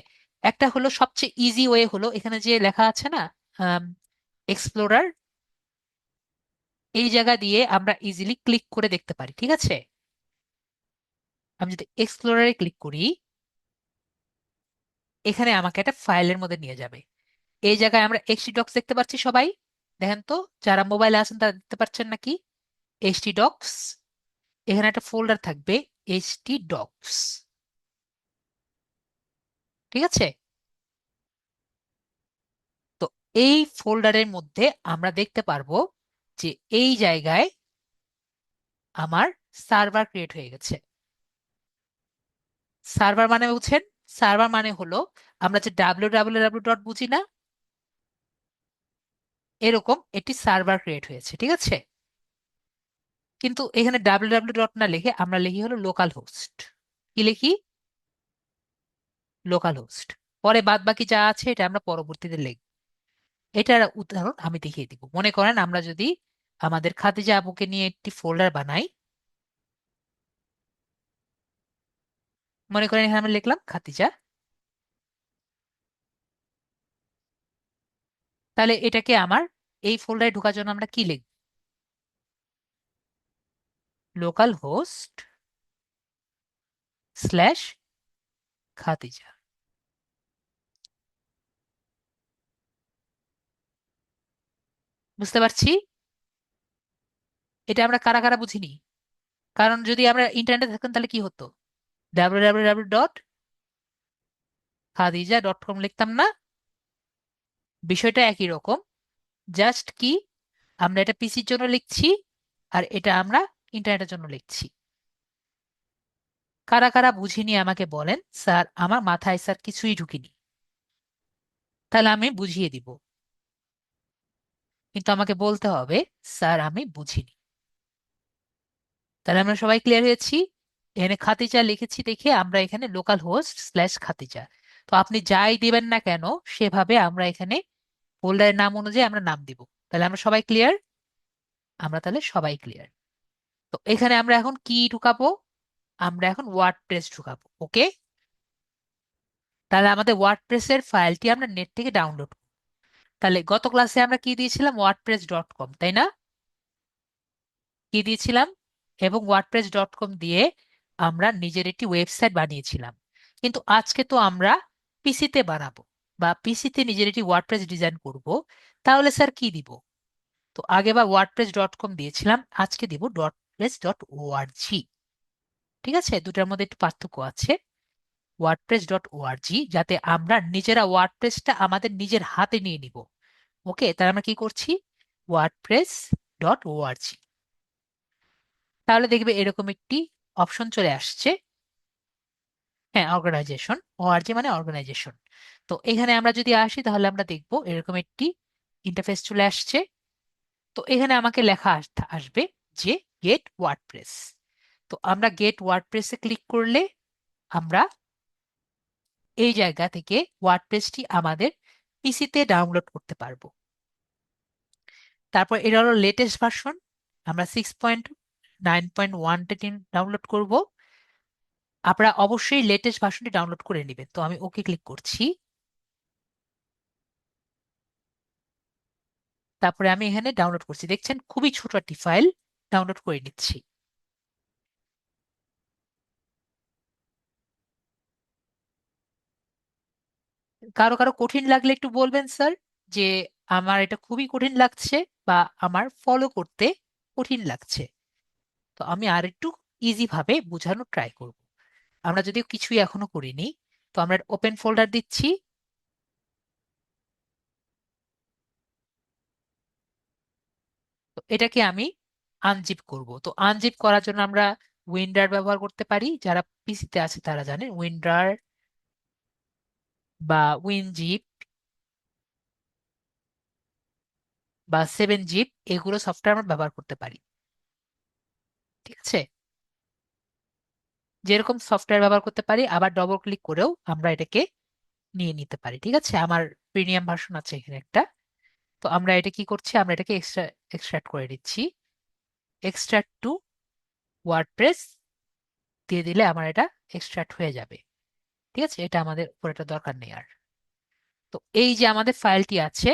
একটা হলো সবচেয়ে ইজি ওয়ে, হলো এখানে যে লেখা আছে না এক্সপ্লোরার, এই জায়গা দিয়ে আমরা ইজিলি ক্লিক করে দেখতে পারি, ঠিক আছে? আমি যদি এক্সপ্লোরারে ক্লিক করি, এখানে আমাকে একটা ফাইলের মধ্যে নিয়ে যাবে। এই জায়গায় আমরা এইচটি ডক্স দেখতে পাচ্ছি সবাই। দেখেন তো, যারা মোবাইলে আছেন তারা দেখতে পাচ্ছেন নাকি? এইচটি ডক্স, এখানে একটা ফোল্ডার থাকবে এইচটি ডক্স, ঠিক আছে? তো এই ফোল্ডারের মধ্যে আমরা দেখতে পারবো যে এই জায়গায় আমার সার্ভার ক্রিয়েট হয়ে গেছে। সার্ভার মানে বুঝছেন? সার্ভার মানে হলো আমরা যে www ডট বুঝি না, এরকম একটি সার্ভার ক্রিয়েট হয়েছে, ঠিক আছে? কিন্তু এখানে www ডট না লিখে আমরা লিখি হলো লোকাল হোস্ট। কি লিখি? Local host. পরে বাদ বাকি যা আছে এটা আমরা পরবর্তীতে লিখব। এটার উদাহরণ আমি দেখিয়ে দিব। মনে করেন আমরা যদি আমাদের খাদিজা আপুকে নিয়ে একটি ফোল্ডার বানাই, মনে করেন এখানে আমি লিখলাম খাদিজা, তাহলে এটাকে আমার এই ফোল্ডারে ঢোকার জন্য আমরা কি লিখব? Local host slash Khadija. বুঝতে পারছি? এটা আমরা কারা কারা বুঝিনি? কারণ যদি আমরা ইন্টারনেটে থাকতাম তাহলে কি হতো? www dot Khadija dot com লিখতাম না? বিষয়টা একই রকম, জাস্ট কি আমরা এটা পিসির জন্য লিখছি আর এটা আমরা ইন্টারনেটের জন্য লিখছি। কারা কারা বুঝিনি আমাকে বলেন, স্যার আমার মাথায় স্যার কিছুই ঢুকিনি। তাহলে আমি বুঝিয়ে দিব, কিন্তু আমাকে বলতে হবে স্যার আমি বুঝিনি। তাহলে আমরা সবাই ক্লিয়ার হয়েছি। এখানে খাতিজা লিখেছি দেখে আমরা এখানে লোকাল হোস্ট স্ল্যাশ খাতিজা। তো আপনি যাই দিবেন না কেন, সেভাবে আমরা এখানে ফোল্ডারের নাম অনুযায়ী আমরা নাম দিব। তাহলে আমরা সবাই ক্লিয়ার? আমরা তাহলে সবাই ক্লিয়ার। তো এখানে আমরা এখন কি ঢুকাবো? আমরা এখন ওয়ার্ডপ্রেস ঢুকাবো। ওকে, তাহলে আমাদের ওয়ার্ডপ্রেসের ফাইলটি আমরা নেট থেকে ডাউনলোড। তাহলে গত ক্লাসে আমরা কি দিয়েছিলাম? ওয়ার্ডপ্রেস ডট কম, তাই না? কি দিয়েছিলাম? এবং ওয়ার্ডপ্রেস ডট কম দিয়ে আমরা নিজের একটি ওয়েবসাইট বানিয়েছিলাম। কিন্তু আজকে তো আমরা পিসিতে বানাবো বা পিসিতে নিজের একটি ওয়ার্ডপ্রেস ডিজাইন করব। তাহলে স্যার কি দিব? তো আগেবার ওয়ার্ডপ্রেস ডট কম দিয়েছিলাম, আজকে দিব ডটপ্রেস ডট ওআরজি। ঠিক আছে, দুটার মধ্যে একটু পার্থক্য আছে। ওয়ার্ডপ্রেস ডট ওআরজি, যাতে আমরা নিজেরা ওয়ার্ডপ্রেসটা আমাদের নিজের হাতে নিয়ে নিব। ওকে, তাহলে আমরা কি করছি? WordPress dot ORG. তাহলে দেখবে এরকম একটি অপশন চলে আসছে। হ্যাঁ, অর্গানাইজেশন, ওআরজি মানে অর্গানাইজেশন। তো এখানে আমরা যদি আসি তাহলে আমরা দেখব এরকম একটি ইন্টারফেস চলে আসছে। তো এখানে আমাকে লেখা আসবে যে গেট ওয়ার্ডপ্রেস। তো আমরা গেট ওয়ার্ডপ্রেসে ক্লিক করলে আমরা এই জায়গা থেকে ওয়ার্ডপ্রেসটি আমাদের পিসিতে ডাউনলোড করতে পারবো। তারপর এটা হলো লেটেস্ট ভার্সন, আমরা 6.9.1 ডাউনলোড করব। আপনারা অবশ্যই লেটেস্ট ভার্সনটি ডাউনলোড করে নেবেন। তো আমি ওকে ক্লিক করছি। তারপরে আমি এখানে ডাউনলোড করছি, দেখছেন খুবই ছোট একটি ফাইল ডাউনলোড করে নিচ্ছি। কারো কারো কঠিন লাগলে একটু বলবেন স্যার, যে আমার এটা খুবই কঠিন লাগছে বা আমার ফলো করতে কঠিন লাগছে। তো আমি আর একটু ইজি ভাবে বোঝানোর ট্রাই করব। আমরা যদিও কিছুই এখনো করিনি, তো আমরা ওপেন ফোল্ডার দিচ্ছি। তো এটাকে আমি আনজিপ করব। তো আনজিপ করার জন্য আমরা উইন্ডার ব্যবহার করতে পারি, যারা পিসিতে আছে তারা জানে উইন্ডার বা উইনজিপ বা 7 জিপ, এগুলো সফটওয়্যার আমরা ব্যবহার করতে পারি। ঠিক আছে, যেরকম সফটওয়্যার ব্যবহার করতে পারি, আবার ডবল ক্লিক করেও আমরা এটাকে নিয়ে নিতে পারি। ঠিক আছে, আমার প্রিমিয়াম ভার্সন আছে এখানে একটা। তো আমরা এটা কি করছি? আমরা এটাকে এক্সট্রাক্ট করে দিচ্ছি, এক্সট্রাক্ট টু ওয়ার্ডপ্রেস দিয়ে দিলে আমার এটা এক্সট্রাক্ট হয়ে যাবে। ঠিক আছে, এটা আমাদের উপর এটা দরকার নেই আর। তো এই যে আমাদের ফাইলটি আছে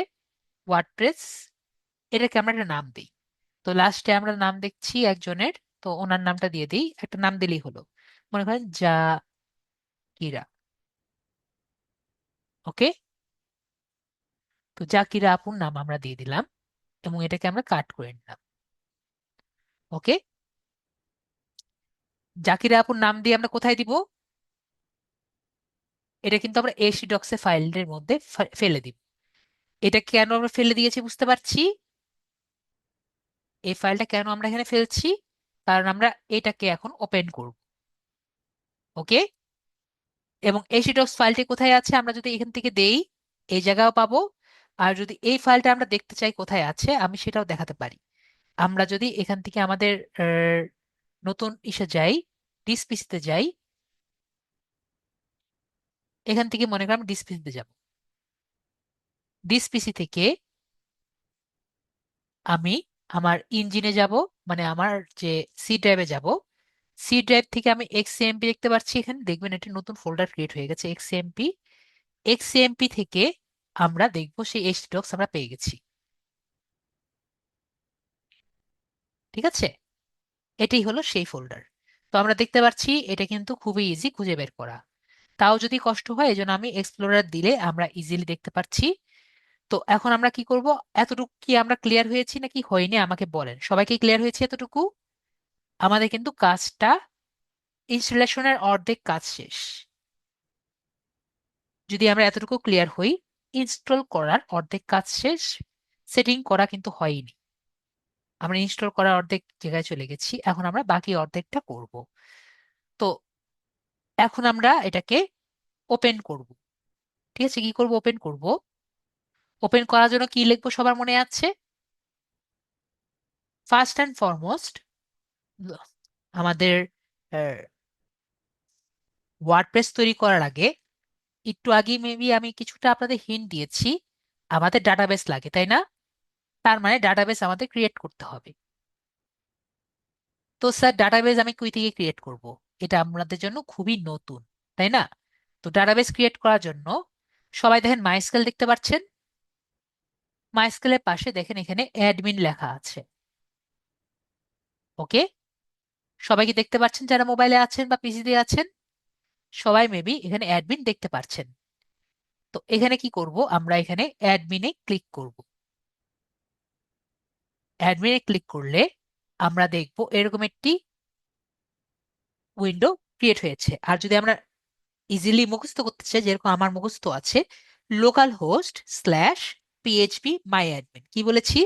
ওয়ার্ডপ্রেস, এটাকে আমরা একটা নাম দিই। তো লাস্টে আমরা নাম দেখছি একজনের, তো ওনার নামটা দিয়ে দিই, একটা নাম দিলেই হলো। মনে করেন জাকিরা। ওকে, তো জাকিরা আপুর নাম আমরা দিয়ে দিলাম এবং এটাকে আমরা কাট করে নিলাম। ওকে, জাকিরা আপুর নাম দিয়ে আমরা কোথায় দিব? এটা কিন্তু আমরা এসি ডক্সে ফাইলের মধ্যে ফেলে দিব। এটা কেন আমরা ফেলে দিয়েছি বুঝতে পারছি? এই ফাইলটা কেন আমরা এখানে ফেলছি? কারণ আমরা এটাকে এখন ওপেন করব। ওকে, এবং এসি ডক্স ফাইলটি কোথায় আছে আমরা যদি এখান থেকে দেই, এই জায়গাও পাবো। আর যদি এই ফাইলটা আমরা দেখতে চাই কোথায় আছে, আমি সেটাও দেখাতে পারি। আমরা যদি এখান থেকে আমাদের নতুন ইসে যাই, ডিসপিসিতে যাই, এখান থেকে মনে করি আমি ডিসপিসিতে যাব। ডিসপিসি থেকে আমি আমার ইঞ্জিনে যাব, মানে আমার যে সি ড্রাইভে যাব। সি ড্রাইভ থেকে আমি এক্সএমপি দেখতে পাচ্ছি, এখানে দেখবেন একটি নতুন ফোল্ডার ক্রিয়েট হয়ে গেছে এক্সএমপি। এক্সএমপি থেকে আমরা দেখবো সেই এইচডক্স আমরা পেয়ে গেছি। ঠিক আছে, এটাই হলো সেই ফোল্ডার। তো আমরা দেখতে পাচ্ছি এটা কিন্তু খুবই ইজি খুঁজে বের করা। তাও যদি কষ্ট হয়, এই জন্য আমি এক্সপ্লোরার দিলে আমরা ইজিলি দেখতে পাচ্ছি। তো এখন আমরা কি করব? এতটুকু কি আমরা ক্লিয়ার হয়েছি নাকি হয়নি আমাকে বলেন, সবাইকে ক্লিয়ার হয়েছে এতটুকু? আমাদের কিন্তু কাজটা, ইনস্টলেশনের অর্ধেক কাজ শেষ। যদি আমরা এতটুকু ক্লিয়ার হই, ইনস্টল করার অর্ধেক কাজ শেষ, সেটিং করা কিন্তু হয়নি। আমরা ইনস্টল করার অর্ধেক জায়গায় চলে গেছি, এখন আমরা বাকি অর্ধেকটা করব। তো এখন আমরা এটাকে ওপেন করব। ঠিক আছে, কি করব? ওপেন করব। ওপেন করার জন্য কি লিখবো সবার মনে আছে? ফার্স্ট অ্যান্ড ফরমোস্ট আমাদের ওয়ার্ডপ্রেস তৈরি করার আগে, একটু আগে মেবি আমি কিছুটা আপনাদের হিন্ট দিয়েছি, আমাদের ডাটাবেস লাগে, তাই না? তার মানে ডাটাবেস আমাদের ক্রিয়েট করতে হবে। তো স্যার ডাটাবেস আমি কই থেকে ক্রিয়েট করব? এটা আমাদের জন্য খুবই নতুন, তাই না? তো ডাটাবেস ক্রিয়েট করার জন্য সবাই দেখেন মাইস্কেল দেখতে পাচ্ছেন? মাইস্কেলের পাশে দেখেন এখানে অ্যাডমিন লেখা আছে। ওকে, সবাই কি দেখতে পাচ্ছেন যারা মোবাইলে আছেন বা পিসিতে আছেন? সবাই মেবি এখানে অ্যাডমিন দেখতে পাচ্ছেন। তো এখানে কি করব? আমরা এখানে অ্যাডমিনে ক্লিক করব। অ্যাডমিনে ক্লিক করলে আমরা দেখব এরকম একটি উইন্ডো ক্রিয়েট হয়েছে। আর যদি আমরা ইজিলি মুখস্থ করতে চাই, যেরকম আমার মুখস্থ আছে, লোকাল হোস্ট স্ল্যাশ পিএইচপি মাই অ্যাডমিন। কি বলেছি?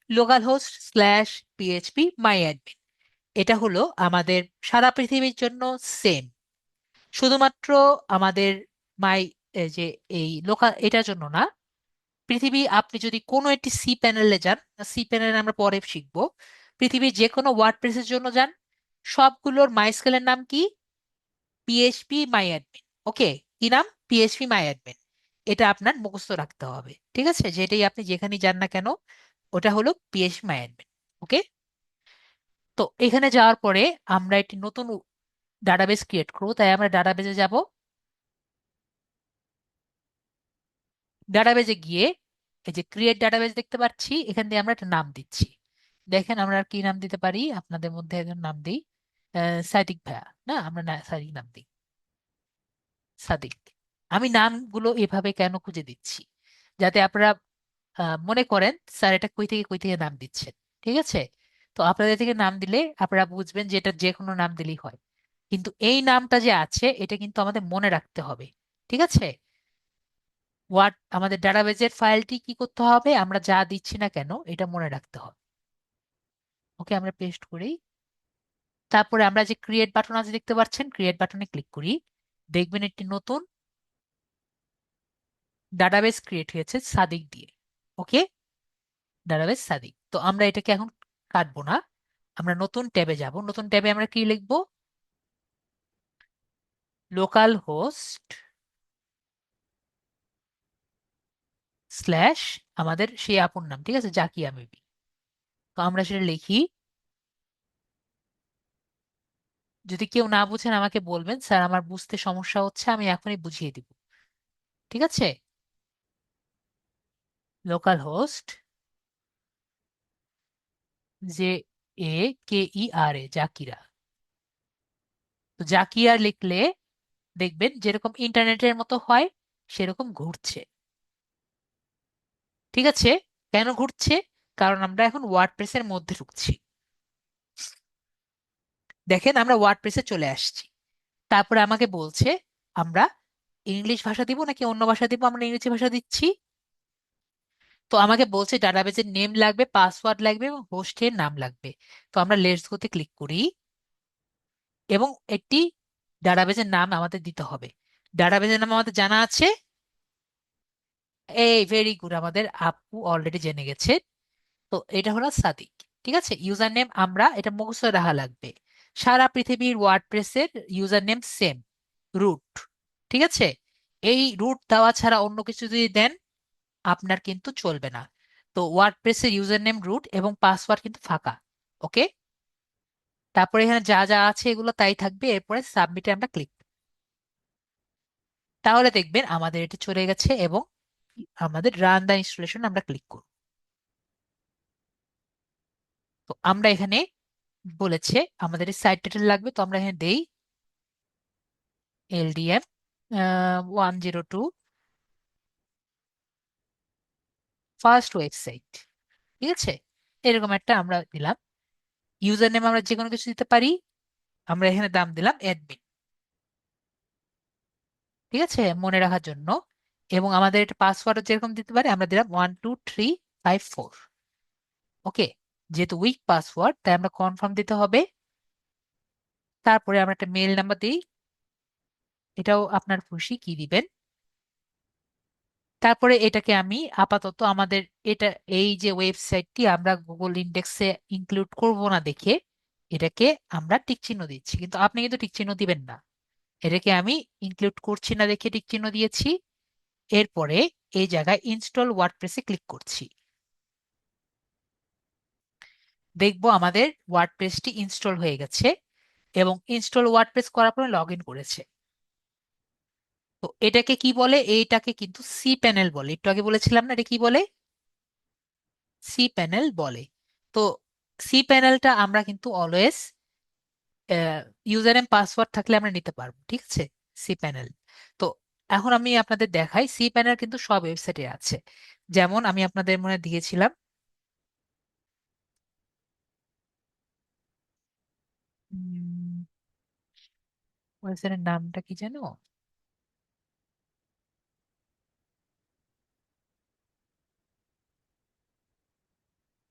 লোকাল হোস্ট স্ল্যাশ পিএইচপি মাই অ্যাডমিন। এটা হলো আমাদের সারা পৃথিবীর জন্য সেম। শুধুমাত্র আমাদের মাই যে এই লোকাল এটার জন্য না, পৃথিবী আপনি যদি কোনো একটি সি প্যানেলে যান, সি প্যানেল আমরা পরে শিখবো, পৃথিবীর যে কোনো ওয়ার্ডপ্রেসের জন্য যান, সবগুলোর মাইস্কেলের নাম কি? পিএইচপি মাই অ্যাডমিন। ওকে, কি নাম? পিএইচপি মাই অ্যাডমিন। এটা আপনার মুখস্থ রাখতে হবে। ঠিক আছে, যেটাই আপনি যেখানেই যান না কেন, ওটা হলো পিএইচপি মাই অ্যাডমিন। ওকে, তো এখানে যাওয়ার পরে আমরা একটি নতুন ডাটাবেস ক্রিয়েট করবো, তাই আমরা ডাটাবেসে যাব। ডাটাবেজে গিয়ে এই যে ক্রিয়েট ডাটাবেজ দেখতে পাচ্ছি, এখান দিয়ে আমরা একটা নাম দিচ্ছি। দেখেন আমরা আর কি নাম দিতে পারি, আপনাদের মধ্যে একজন নাম দিই, সাদিক ভাইয়া। না, আমরা না সাদিক নাম দিই, সাদিক। আমি নামগুলো এভাবে কেন খুঁজে দিচ্ছি? যাতে আপনারা মনে করেন স্যার এটা কই থেকে নাম দিচ্ছেন। ঠিক আছে, তো আপনাদের থেকে নাম দিলে আপনারা বুঝবেন যে এটা যে কোনো নাম দিলেই হয়। কিন্তু এই নামটা যে আছে এটা কিন্তু আমাদের মনে রাখতে হবে। ঠিক আছে, আমাদের ডাটাবেজের ফাইলটি কি করতে হবে, আমরা যা দিচ্ছি না কেন এটা মনে রাখতে হবে। ওকে, আমরা পেস্ট করি। তারপরে আমরা যে ক্রিয়েট বাটন আছে দেখতে পাচ্ছেন, ক্রিয়েট বাটনে ক্লিক করি। দেখবেন একটি নতুন ডাটাবেস ক্রিয়েট হয়েছে সাদিক দিয়ে। ওকে, ডাটাবেস সাদিক। তো আমরা এটাকে এখন কাটবো না, আমরা নতুন ট্যাবে যাব। নতুন ট্যাবে আমরা কি লিখবো? লোকাল হোস্ট স্ল্যাশ আমাদের সেই আপন নাম, ঠিক আছে, জাকিয়া মেবি। তো আমরা সেটা লিখি যদি কেউ না বুঝেন আমাকে বলবেন, স্যার আমার বুঝতে সমস্যা হচ্ছে, আমি এখনই বুঝিয়ে দিব। ঠিক আছে? লোকাল হোস্ট যে এ কে ই আর এ, জাকিরা। তো জাকিয়া লিখলে দেখবেন যেরকম ইন্টারনেটের মতো হয় সেরকম ঘুরছে। ঠিক আছে? কেন ঘুরছে? কারণ আমরা এখন ওয়ার্ডপ্রেসের মধ্যে ঢুকছি। দেখেন আমরা ওয়ার্ডপ্রেসে চলে আসছি। তারপরে আমাকে বলছে আমরা ইংলিশ ভাষা দিব নাকি অন্য ভাষা দিব। আমরা ইংরেজি ভাষা দিচ্ছি। তো আমাকে বলছে ডাটাবেজের নেম লাগবে, পাসওয়ার্ড লাগবে এবং হোস্টের নাম লাগবে। তো আমরা লেটস গোতে ক্লিক করি এবং একটি ডাটাবেজের নাম আমাদের দিতে হবে। ডাটাবেজের নাম আমাদের জানা আছে। এই ভেরি গুড, আমাদের আপু অলরেডি জেনে গেছে। তো এটা হলো সাদিক। ঠিক আছে? ইউজার নেম আমরা এটা মুখস্থ রাখা লাগবে। সারা পৃথিবীর ওয়ার্ডপ্রেসের ইউজার নেম সেম, রুট। ঠিক আছে? এই রুট দেওয়া ছাড়া অন্য কিছু যদি দেন আপনার কিন্তু চলবে না। তো ওয়ার্ডপ্রেসের ইউজার নেম রুট এবং পাসওয়ার্ড কিন্তু ফাঁকা। ওকে? তারপরে এখানে যা যা আছে এগুলো তাই থাকবে। এরপরে সাবমিটে আমরা ক্লিক, তাহলে দেখবেন আমাদের এটি চলে গেছে এবং আমাদের রান দা ইনস্টলেশন আমরা ক্লিক করব। তো আমরা এখানে বলেছে আমাদের সাইট টাইটেল লাগবে, তো আমরা এখানে দেই এলডিএম 102 ফার্স্ট ওয়েবসাইট। ঠিক আছে? এরকম একটা আমরা দিলাম। ইউজার নেম আমরা যে কোনো কিছু দিতে পারি। আমরা এখানে দাম দিলাম অ্যাডমিন। ঠিক আছে? মনে রাখার জন্য। এবং আমাদের এটা পাসওয়ার্ড যেরকম দিতে পারি আমরা দিলাম 12354। ওকে? যেহেতু উইক পাসওয়ার্ড তাই আমরা কনফার্ম দিতে হবে। তারপরে আমরা একটা মেল নাম্বার দিই, এটাও আপনার খুশি কি দিবেন। তারপরে এটাকে আমি আপাতত আমাদের এটা এই যে ওয়েবসাইটটি আমরা গুগল ইন্ডেক্সে ইনক্লুড করব না দেখে এটাকে আমরা টিক চিহ্ন দিচ্ছি, কিন্তু আপনি কিন্তু টিক চিহ্ন দিবেন না। এটাকে আমি ইনক্লুড করছি না দেখে টিক চিহ্ন দিয়েছি। এরপরে এই জায়গায় ইনস্টল ওয়ার্ডপ্রেসে ক্লিক করছি। দেখবো আমাদের ওয়ার্ডপ্রেসটি ইনস্টল হয়ে গেছে এবং ইনস্টল ওয়ার্ডপ্রেস করার পরে লগ ইন করেছে। তো এটাকে কি বলে? এইটাকে কিন্তু সি প্যানেল বলে। একটু আগে বলেছিলাম না এটা কি বলে? সি প্যানেল বলে। তো সি প্যানেলটা আমরা কিন্তু অলওয়েজ ইউজার নেম পাসওয়ার্ড থাকলে আমরা নিতে পারবো। ঠিক আছে? C panel. তো এখন আমি আপনাদের দেখাই সি প্যানেল কিন্তু সব ওয়েবসাইটে আছে। যেমন আমি আপনাদের মনে দিয়েছিলাম ওয়েবসাইটের নামটা কি জানো?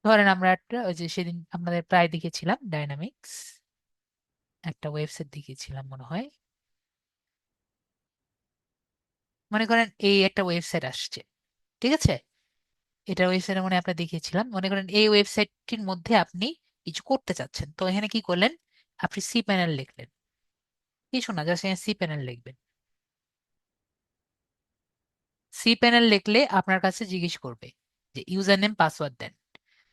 ধরেন আমরা একটা ওই যে সেদিন আপনাদের প্রায় দেখেছিলাম ডাইনামিক্স একটা ওয়েবসাইট দেখিয়েছিলাম মনে হয়। মনে করেন এই একটা ওয়েবসাইট আসছে। ঠিক আছে? এটা ওয়েবসাইটে মনে হয় আপনার দেখিয়েছিলাম। মনে করেন এই ওয়েবসাইটটির মধ্যে আপনি কিছু করতে চাচ্ছেন, তো এখানে কি করলেন? আপনি সি প্যানেল লিখলেন। কিছু না, জাস্ট এখানে সি প্যানেল লিখবেন। সি প্যানেল লিখলে আপনার কাছে জিজ্ঞেস করবে যে ইউজার নেম পাসওয়ার্ড দেন।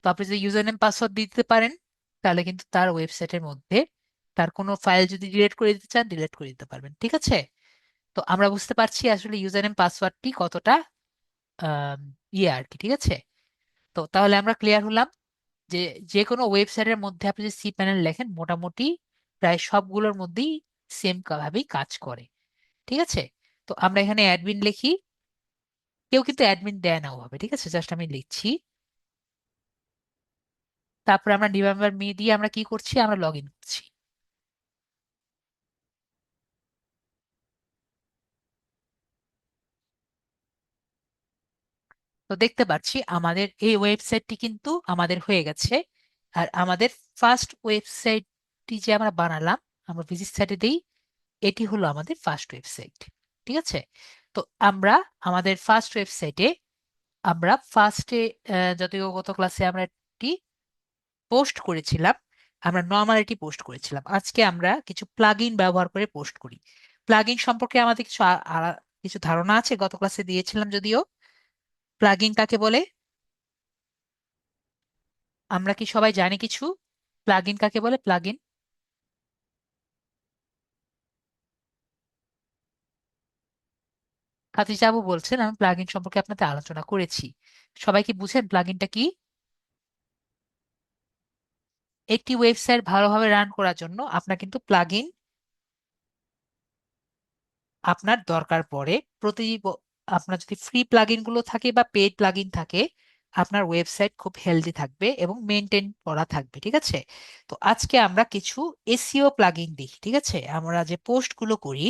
তো আপনি যদি ইউজার নেম পাসওয়ার্ড দিতে পারেন তাহলে কিন্তু তার ওয়েবসাইটের মধ্যে তার কোনো ফাইল যদি ডিলিট করে দিতে চান ডিলিট করে দিতে পারবেন। ঠিক আছে? তো আমরা বুঝতে পারছি আসলে ইউজার নেম পাসওয়ার্ডটি কতটা আহ, ইয়ে আর কি। ঠিক আছে? তো তাহলে আমরা ক্লিয়ার হলাম যে যে কোনো ওয়েবসাইটের মধ্যে আপনি যদি সি প্যানেল লেখেন মোটামুটি প্রায় সবগুলোর মধ্যেই সেম ভাবেই কাজ করে। ঠিক আছে? তো আমরা এখানে অ্যাডমিন লিখি। কেউ কিন্তু অ্যাডমিন দেয় না ওভাবে। ঠিক আছে? জাস্ট আমি লিখছি। তারপরে আমরা রিমেম্বার মি দিয়ে আমরা কি করছি? আমরা লগ ইন করছি। তো দেখতে পাচ্ছি আমাদের এই ওয়েবসাইটটি কিন্তু আমাদের হয়ে গেছে। আর আমাদের ফার্স্ট ওয়েবসাইটটি যে আমরা বানালাম, আমরা ভিজিট সাইটে দিই, এটি হলো আমাদের ফার্স্ট ওয়েবসাইট। ঠিক আছে? তো আমরা আমাদের ফার্স্ট ওয়েবসাইটে আমরা ফার্স্টে যদিও গত ক্লাসে আমরা একটি পোস্ট করেছিলাম, আমরা নর্মালিটি পোস্ট করেছিলাম। আজকে আমরা কিছু প্লাগইন ব্যবহার করে পোস্ট করি। প্লাগইন সম্পর্কে আমাদের কিছু কিছু ধারণা আছে, গত ক্লাসে দিয়েছিলাম যদিও। প্লাগইন কাকে বলে আমরা কি সবাই জানি কিছু? প্লাগইন কাকে বলে? প্লাগইন হাফিজ আবু বলছেন, আমি প্লাগইন সম্পর্কে আপনাদের আলোচনা করেছি। সবাই কি বুঝেন প্লাগইনটা কি? একটি ওয়েবসাইট ভালোভাবে রান করার জন্য আপনার কিন্তু প্লাগইন আপনার দরকার পড়ে। আপনার যদি ফ্রি প্লাগইন গুলো থাকে বা পেইড প্লাগইন থাকে, আপনার ওয়েবসাইট খুব হেলদি থাকবে এবং মেনটেন করা থাকবে, ঠিক আছে? তো আজকে আমরা কিছু এসইও প্লাগইন দেখি, ঠিক আছে? আমরা যে পোস্ট গুলো করি,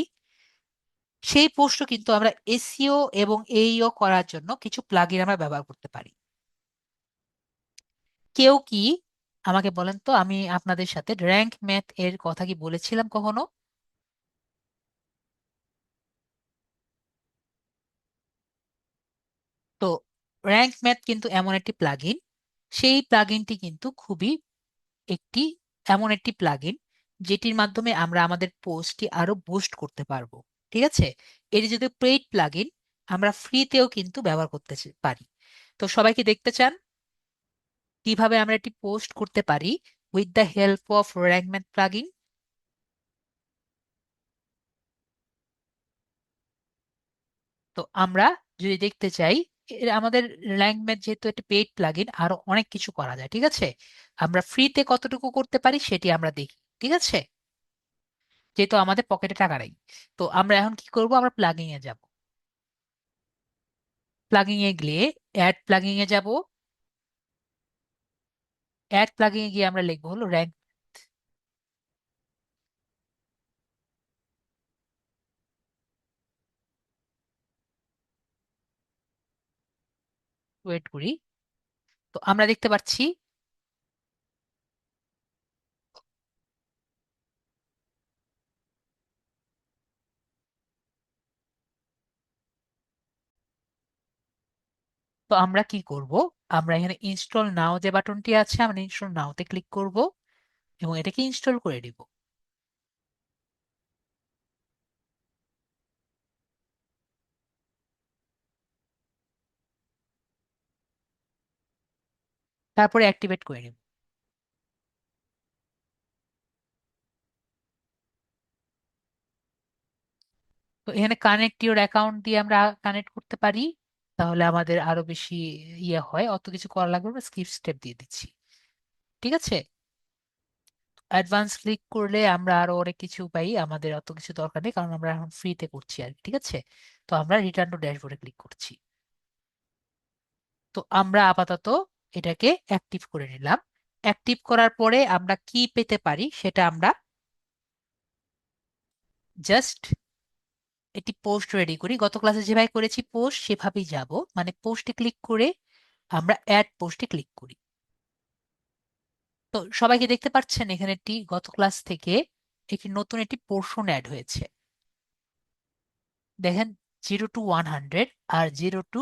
সেই পোস্টও কিন্তু আমরা এসইও এবং এইও করার জন্য কিছু প্লাগইন আমরা ব্যবহার করতে পারি। কেউ কি আমাকে বলেন তো, আমি আপনাদের সাথে র্যাঙ্ক ম্যাথ এর কথা কি বলেছিলাম কখনো? তো র্যাঙ্ক ম্যাথ কিন্তু এমন একটি প্লাগইন, সেই প্লাগইনটি কিন্তু খুবই একটি এমন একটি প্লাগইন যেটির মাধ্যমে আমরা আমাদের পোস্টটি আরো বুস্ট করতে পারবো, ঠিক আছে? এটি যদি পেইড প্লাগইন, আমরা ফ্রিতেও কিন্তু ব্যবহার করতে পারি। তো সবাইকে দেখতে চান কিভাবে আমরা একটি পোস্ট করতে পারি with the help of rank math plugin? তো আমরা যদি দেখতে চাই, আমাদের র্যাঙ্ক ম্যাথ যেহেতু একটা পেইড প্লাগইন, আরো অনেক কিছু করা যায়, ঠিক আছে? আমরা ফ্রিতে কতটুকু করতে পারি সেটি আমরা দেখি, ঠিক আছে? যেহেতু আমাদের পকেটে টাকা নেই। তো আমরা এখন কি করব, আমরা প্লাগিং এ যাব। প্লাগিং এ গিয়ে অ্যাড প্লাগিং এ যাব। অ্যাড প্লাগিং এ গিয়ে আমরা লিখবো হলো র্যাঙ্ক। ওয়েট করি। তো আমরা দেখতে পাচ্ছি, তো আমরা কি করব, আমরা এখানে ইনস্টল নাও যে বাটনটি আছে, আমরা ইনস্টল নাওতে ক্লিক করব এবং এটাকে ইনস্টল করে দিব। তারপরে অ্যাক্টিভেট করে নিব। তো এখানে কানেক্ট ইউর অ্যাকাউন্ট দিয়ে আমরা কানেক্ট করতে পারি, তাহলে আমাদের আরো বেশি ইয়ে হয়, অত কিছু করা লাগবে না, স্কিপ স্টেপ দিয়ে দিচ্ছি, ঠিক আছে? অ্যাডভান্স ক্লিক করলে আমরা আরো অনেক কিছু পাই, আমাদের অত কিছু দরকার নেই কারণ আমরা এখন ফ্রিতে করছি আর কি, ঠিক আছে? তো আমরা রিটার্ন টু ড্যাশবোর্ডে ক্লিক করছি। তো আমরা আপাতত এটাকে অ্যাক্টিভ করে নিলাম। অ্যাক্টিভ করার পরে আমরা কি পেতে পারি সেটা আমরা জাস্ট একটি পোস্ট রেডি করি। গত ক্লাসে যেভাবে করেছি পোস্ট, সেভাবেই যাব, মানে পোস্টে ক্লিক করে আমরা অ্যাড পোস্টে ক্লিক করি। তো সবাইকে দেখতে পাচ্ছেন এখানে একটি গত ক্লাস থেকে একটি নতুন একটি পোর্শন অ্যাড হয়েছে। দেখেন, 0 to 100 আর 0 to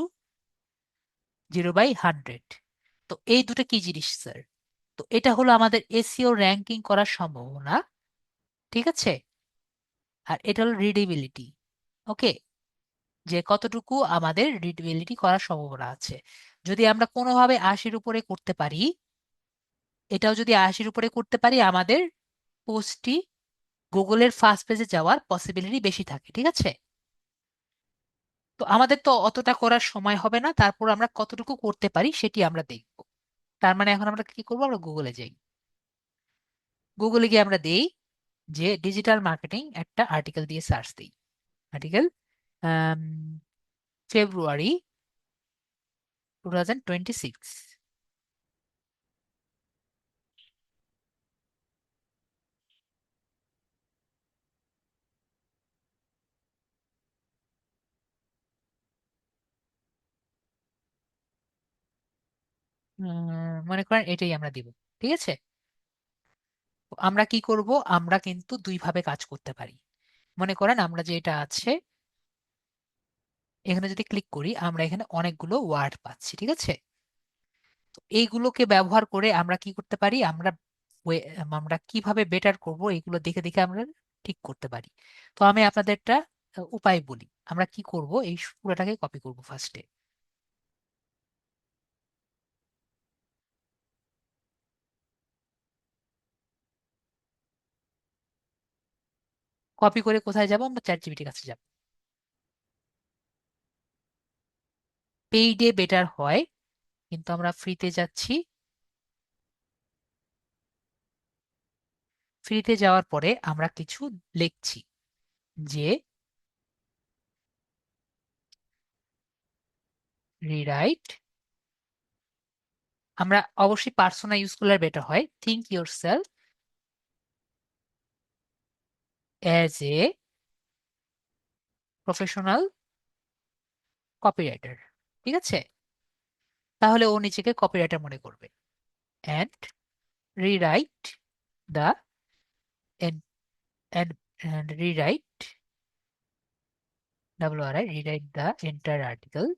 0/100। তো এই দুটো কি জিনিস স্যার? তো এটা হলো আমাদের এসইও র্যাঙ্কিং করার সম্ভাবনা, ঠিক আছে? আর এটা হলো রিডেবিলিটি। ওকে, যে কতটুকু আমাদের রিডেবিলিটি করার সম্ভাবনা আছে। যদি আমরা কোনোভাবে 80-র উপরে করতে পারি, এটাও যদি 80-র উপরে করতে পারি, আমাদের পোস্টটি গুগলের ফার্স্ট পেজে যাওয়ার পসিবিলিটি বেশি থাকে, ঠিক আছে? তো আমাদের তো অতটা করার সময় হবে না, তারপর আমরা কতটুকু করতে পারি সেটি আমরা দেখব। তার মানে এখন আমরা কি করবো, আমরা গুগলে যাই। গুগলে গিয়ে আমরা দেই যে ডিজিটাল মার্কেটিং, একটা আর্টিকেল দিয়ে সার্চ দিই। আর্টিকেল ফেব্রুয়ারি 2026। মনে করেন এটাই আমরা দিব, ঠিক আছে? তো আমরা কি করব, আমরা কিন্তু দুই ভাবে কাজ করতে পারি। মনে করেন আমরা যে এটা আছে, এখানে যদি ক্লিক করি আমরা এখানে অনেকগুলো ওয়ার্ড পাচ্ছি, ঠিক আছে? তো এইগুলোকে ব্যবহার করে আমরা কি করতে পারি, আমরা কিভাবে বেটার করব এগুলো দেখে দেখে আমরা ঠিক করতে পারি। তো আমি আপনাদের একটা উপায় বলি। আমরা কি করব, এই পুরোটাকে কপি করব ফার্স্টে। কপি করে কোথায় যাব, আমরা চ্যাট জিপিটির কাছে যাব। পেইডে বেটার হয়, কিন্তু আমরা ফ্রিতে যাচ্ছি। ফ্রিতে যাওয়ার পরে আমরা কিছু লিখছি যে রিরাইট, আমরা অবশ্যই পার্সোনা ইউজ করলে বেটার হয়, think your self as a professional copywriter. ঠিক আছে, তাহলে ও নিজেকে কপিরাইটার মনে করবে। And rewrite the and rewrite rewrite the entire article।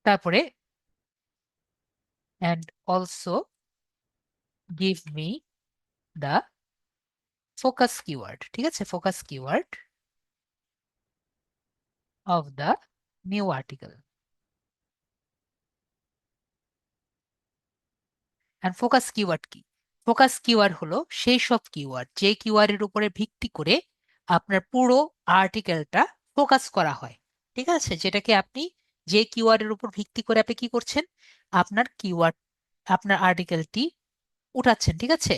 তারপরে and also give me the focus keyword। ঠিক আছে, focus keyword of the new article। and focus keyword কি? ফোকাস কিওয়ার্ড হলো সেই সব কিওয়ার্ড যে কিওয়ার্ডের উপরে ভিত্তি করে আপনার পুরো আর্টিকেলটা ফোকাস করা হয়। ঠিক আছে, যেটাকে আপনি যে কিওয়ার্ডের উপর ভিত্তি করে আপনি কি করছেন, আপনার কিওয়ার্ড, আপনার আর্টিকেলটি উঠাচ্ছেন। ঠিক আছে,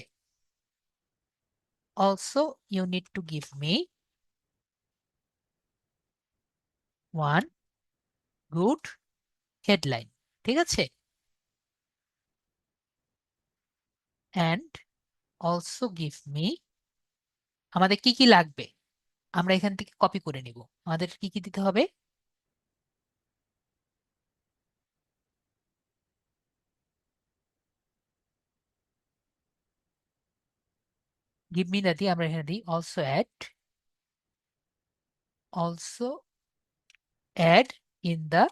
also you need to give me one good headline। ঠিক আছে, and also give me, আমাদের কি কি লাগবে আমরা এখান থেকে কপি করে নিব। আমাদের কি কি দিতে হবে? গিভ মি না দিয়ে আমরা এখানে দিই also add in the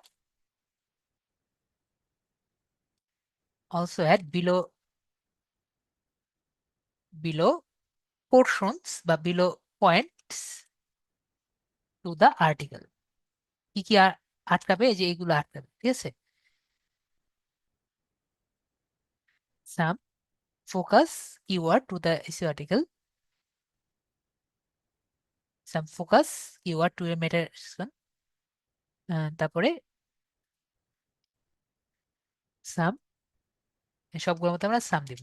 also add below portions বা below points to the article। কি কি আটকাবে? এই যে এগুলো আটকাবে। ঠিক আছে, some focus keyword to the SEO article, some focus keyword to a meta description, তারপরে some, সবগুলোর মধ্যে আমরা সাম দিব।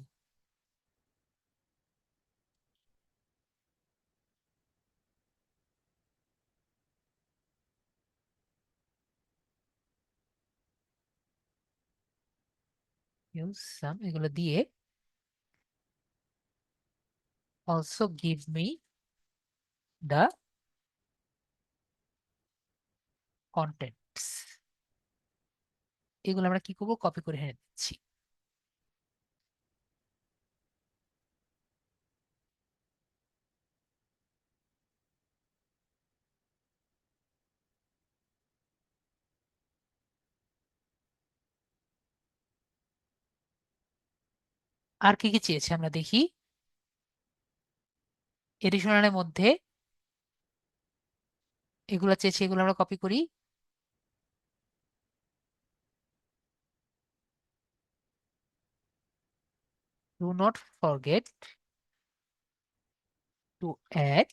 ইউজ সাম এগুলো দিয়ে also give me the contents। এগুলো আমরা কি করব, কপি করে এনে দিচ্ছি। আর কি কি চেয়েছে আমরা দেখি। এডিশনালের মধ্যে এগুলো চেয়েছে, এগুলো আমরা কপি করি। Do not forget to add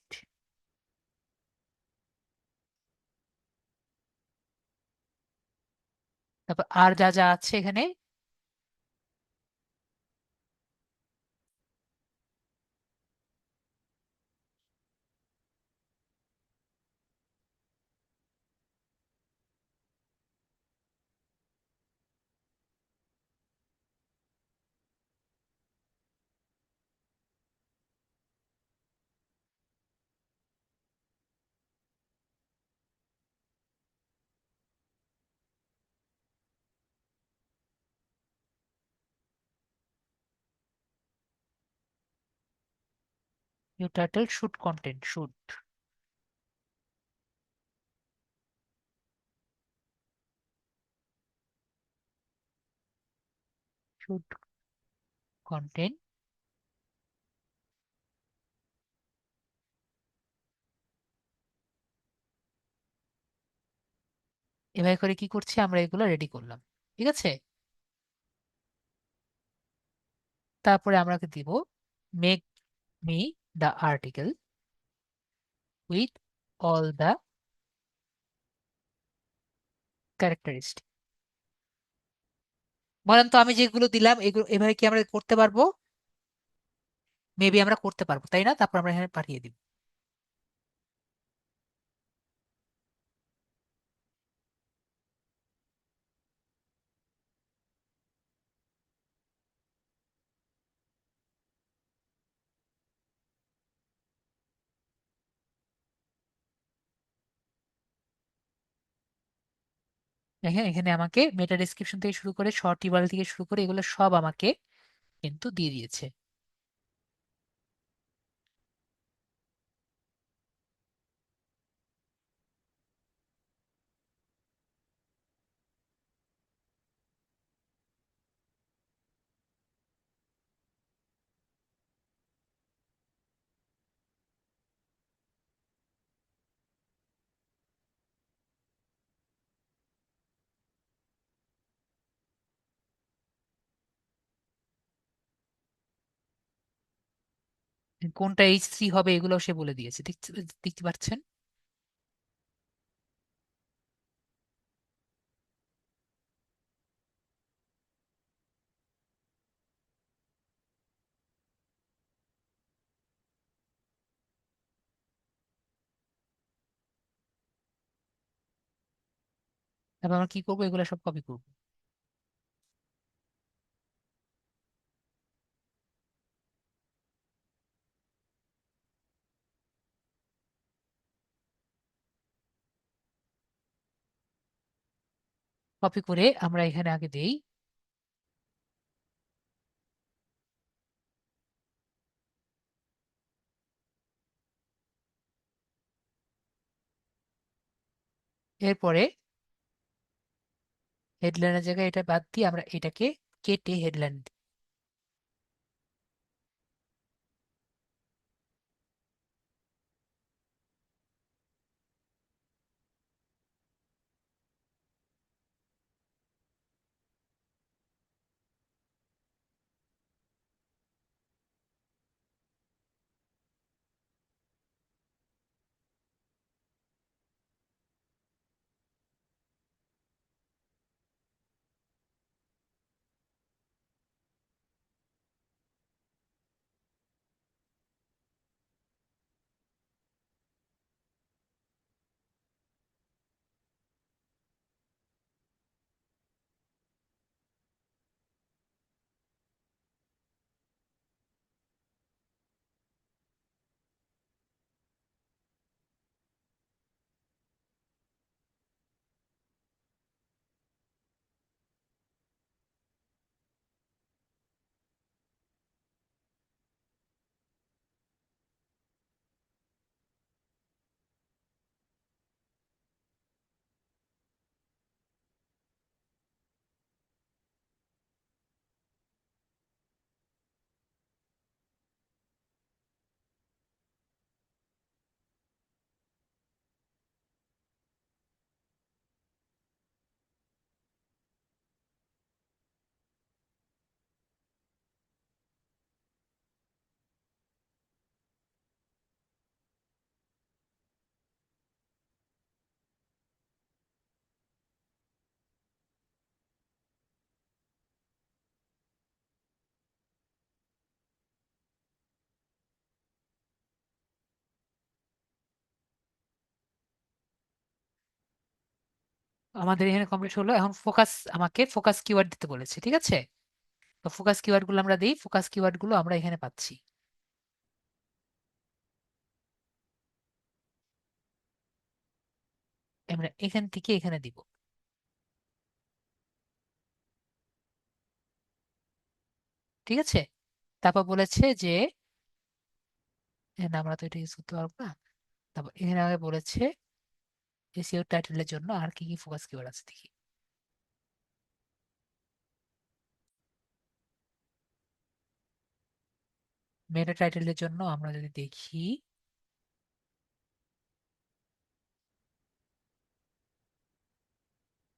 তারপর আর যা যা আছে এখানে your title should contain should contain এভাবে করে কি করছি আমরা, এগুলো রেডি করলাম। ঠিক আছে, তারপরে আমরা দিব make me the article with all the characteristic. বলেন তো, আমি যেগুলো দিলাম এগুলো এভাবে কি আমরা করতে পারবো? মেবি আমরা করতে পারবো, তাই না? তারপর আমরা এখানে পাঠিয়ে দিব। দেখেন, এখানে আমাকে মেটা ডেসক্রিপশন থেকে শুরু করে শর্ট ইউআরএল থেকে শুরু করে এগুলো সব আমাকে কিন্তু দিয়ে দিয়েছে। কোনটা H3 হবে এগুলো সে বলে দিয়েছে, দেখতে দেখতে পাচ্ছেন? তারপর আমরা কি করবো, এগুলো সব কপি করবো। কপি করে আমরা এখানে আগে দেই। এরপরে হেডলাইনের জায়গায় এটা বাদ দিয়ে আমরা এটাকে কেটে হেডলাইন। আমাদের এখানে কমপ্লিট হলো। এখন ফোকাস, আমাকে ফোকাস কিওয়ার্ড দিতে বলেছে, ঠিক আছে? তো ফোকাস কিওয়ার্ড গুলো আমরা দিই। ফোকাস কিওয়ার্ড গুলো আমরা এখানে পাচ্ছি। আমরা এখান থেকে এখানে দিব, ঠিক আছে? তারপর বলেছে যে না, আমরা তো এটা ইউজ করতে পারবো না। তারপর এখানে আমাকে বলেছে এসইও টাইটেলের জন্য আর কি কি ফোকাস কিওয়ার্ড আছে দেখি। মেটা টাইটেলের জন্য আমরা যদি দেখি,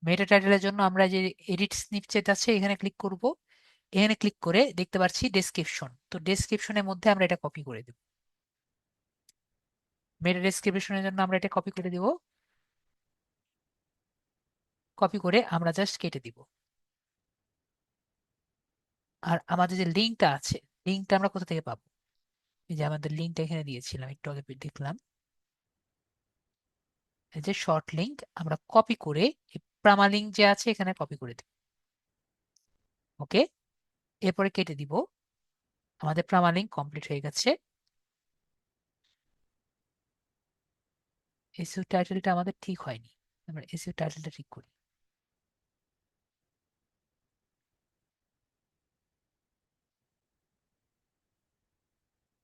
মেটা টাইটেলের জন্য আমরা যে এডিট স্নিপচেট আছে এখানে ক্লিক করব। এখানে ক্লিক করে দেখতে পাচ্ছি ডেসক্রিপশন, তো ডেসক্রিপশনের মধ্যে আমরা এটা কপি করে দেব। মেটা ডেসক্রিপশনের জন্য আমরা এটা কপি করে দিব। কপি করে আমরা জাস্ট কেটে দিব। আর আমাদের যে লিঙ্কটা আছে, লিঙ্কটা আমরা কোথা থেকে পাবো? এই যে আমাদের লিঙ্কটা এখানে দিয়েছিলাম, একটু আগে দেখলাম। এই যে শর্ট লিঙ্ক আমরা কপি করে প্রামা লিঙ্ক যে আছে এখানে কপি করে দিব। ওকে, এরপরে কেটে দিব। আমাদের প্রামা লিঙ্ক কমপ্লিট হয়ে গেছে। এসইও টাইটেলটা আমাদের ঠিক হয়নি, আমরা এসইও টাইটেলটা ঠিক করি।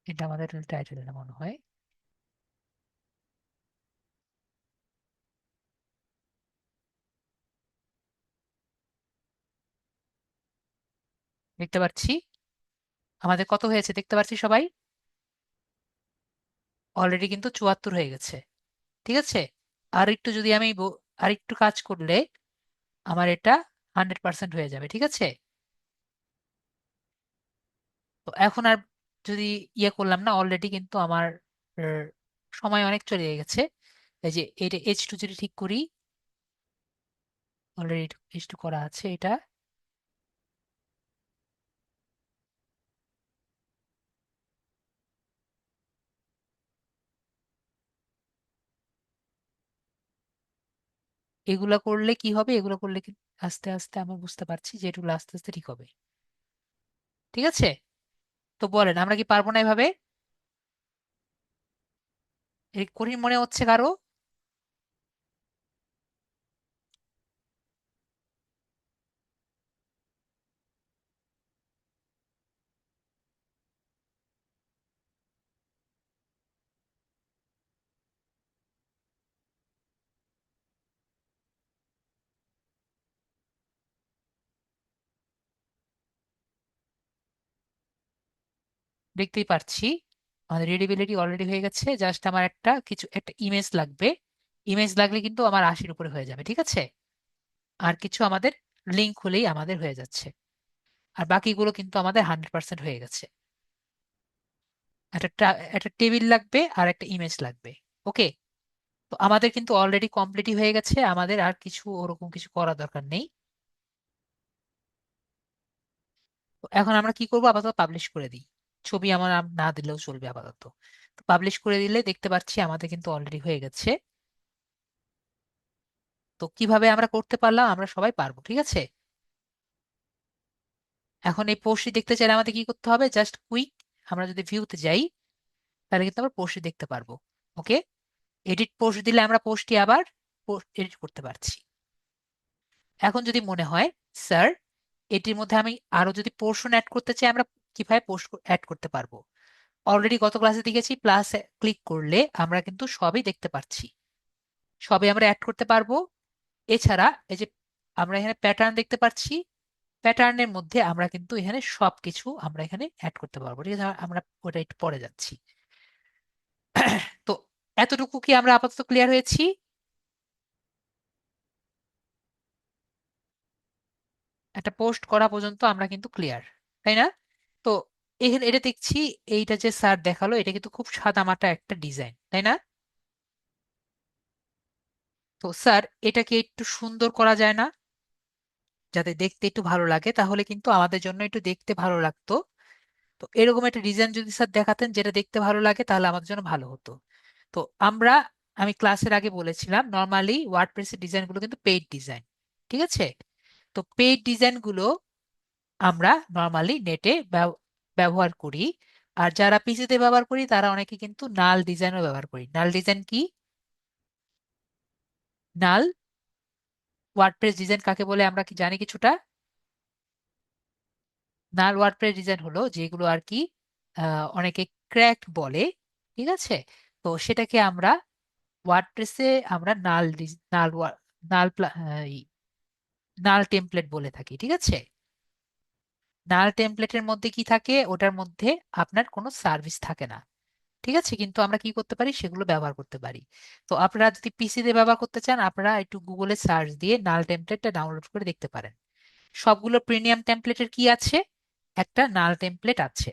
এটা আমাদের টাইটেল না মনে হয়। দেখতে পাচ্ছি আমাদের কত হয়েছে, দেখতে পাচ্ছি সবাই অলরেডি কিন্তু 74 হয়ে গেছে। ঠিক আছে, আর একটু যদি আমি আর একটু কাজ করলে আমার এটা 100% হয়ে যাবে। ঠিক আছে, তো এখন আর যদি ইয়ে করলাম না, অলরেডি কিন্তু আমার আহ, সময় অনেক চলে গেছে। এই যে এটা H2 যদি ঠিক করি, অলরেডি H2 করা আছে এটা। এগুলা করলে কি হবে, এগুলো করলে কি আস্তে আস্তে আমি বুঝতে পারছি যে এগুলো আস্তে আস্তে ঠিক হবে। ঠিক আছে, তো বলেন আমরা কি পারবো না এভাবে? কঠিন মনে হচ্ছে কারো? দেখতেই পাচ্ছি আমাদের রিডেবিলিটি অলরেডি হয়ে গেছে, জাস্ট আমার একটা ইমেজ লাগবে। ইমেজ লাগলে কিন্তু আমার 80-র উপরে হয়ে যাবে। ঠিক আছে, আর কিছু আমাদের লিঙ্ক হলেই আমাদের হয়ে যাচ্ছে। আর বাকিগুলো কিন্তু আমাদের 100% হয়ে গেছে। একটা টেবিল লাগবে আর একটা ইমেজ লাগবে। ওকে, তো আমাদের কিন্তু অলরেডি কমপ্লিটই হয়ে গেছে, আমাদের আর কিছু ওরকম কিছু করার দরকার নেই। তো এখন আমরা কি করবো, আপাতত পাবলিশ করে দিই। ছবি আমার না দিলেও চলবে আপাতত। তো পাবলিশ করে দিলে দেখতে পাচ্ছি আমাদের কিন্তু অলরেডি হয়ে গেছে। তো কিভাবে আমরা করতে পারলাম, আমরা সবাই পারবো। ঠিক আছে, এখন এই পোস্টটি দেখতে চাইলে আমাদের কি করতে হবে, জাস্ট কুইক আমরা যদি ভিউতে যাই তাহলে কিন্তু আমরা পোস্টটি দেখতে পারবো। ওকে, এডিট পোস্ট দিলে আমরা পোস্টটি আবার এডিট করতে পারছি। এখন যদি মনে হয় স্যার এটির মধ্যে আমি আরো যদি পোর্শন অ্যাড করতে চাই, আমরা কিভাবে পোস্ট অ্যাড করতে পারবো? অলরেডি গত ক্লাসে দেখেছি প্লাস ক্লিক করলে আমরা কিন্তু সবই দেখতে পাচ্ছি, সবই আমরা অ্যাড করতে পারবো। এছাড়া এই যে আমরা এখানে প্যাটার্ন দেখতে পাচ্ছি, প্যাটার্নের মধ্যে আমরা কিন্তু এখানে সবকিছু আমরা এখানে অ্যাড করতে পারবো। ঠিক আছে, আমরা ওটা একটু পরে যাচ্ছি। তো এতটুকু কি আমরা আপাতত ক্লিয়ার হয়েছি? একটা পোস্ট করা পর্যন্ত আমরা কিন্তু ক্লিয়ার, তাই না? তো এখানে এটা দেখছি, এইটা যে স্যার দেখালো এটা কিন্তু খুব সাদামাটা একটা ডিজাইন, তাই না? তো স্যার এটাকে একটু সুন্দর করা যায় না, যাতে দেখতে একটু ভালো লাগে? তাহলে কিন্তু আমাদের জন্য একটু দেখতে ভালো লাগতো। তো এরকম একটা ডিজাইন যদি স্যার দেখাতেন যেটা দেখতে ভালো লাগে তাহলে আমাদের জন্য ভালো হতো। তো আমরা, আমি ক্লাসের আগে বলেছিলাম নর্মালি ওয়ার্ডপ্রেসের ডিজাইনগুলো কিন্তু পেইড ডিজাইন। ঠিক আছে, তো পেইড ডিজাইনগুলো আমরা নর্মালি নেটে ব্যবহার করি। আর যারা পিসিতে ব্যবহার করি তারা অনেকে কিন্তু নাল ডিজাইনও ব্যবহার করি। নাল ডিজাইন কি? নাল ওয়ার্ডপ্রেস ডিজাইন কাকে বলে আমরা কি জানি কিছুটা? নাল ওয়ার্ডপ্রেস ডিজাইন হলো যেগুলো আর কি অনেকে ক্র্যাকড বলে। ঠিক আছে, তো সেটাকে আমরা ওয়ার্ডপ্রেসে আমরা নাল নাল নাল টেমপ্লেট বলে থাকি। ঠিক আছে, নাল টেমপ্লেটের মধ্যে কি থাকে, ওটার মধ্যে আপনার কোনো সার্ভিস থাকে না। ঠিক আছে, কিন্তু আমরা কি করতে পারি, সেগুলো ব্যবহার করতে পারি। তো আপনারা যদি পিসি দিয়ে ব্যবহার করতে চান আপনারা একটু গুগলে সার্চ দিয়ে নাল টেমপ্লেটটা ডাউনলোড করে দেখতে পারেন। সবগুলো প্রিমিয়াম টেমপ্লেটের কি আছে, একটা নাল টেমপ্লেট আছে।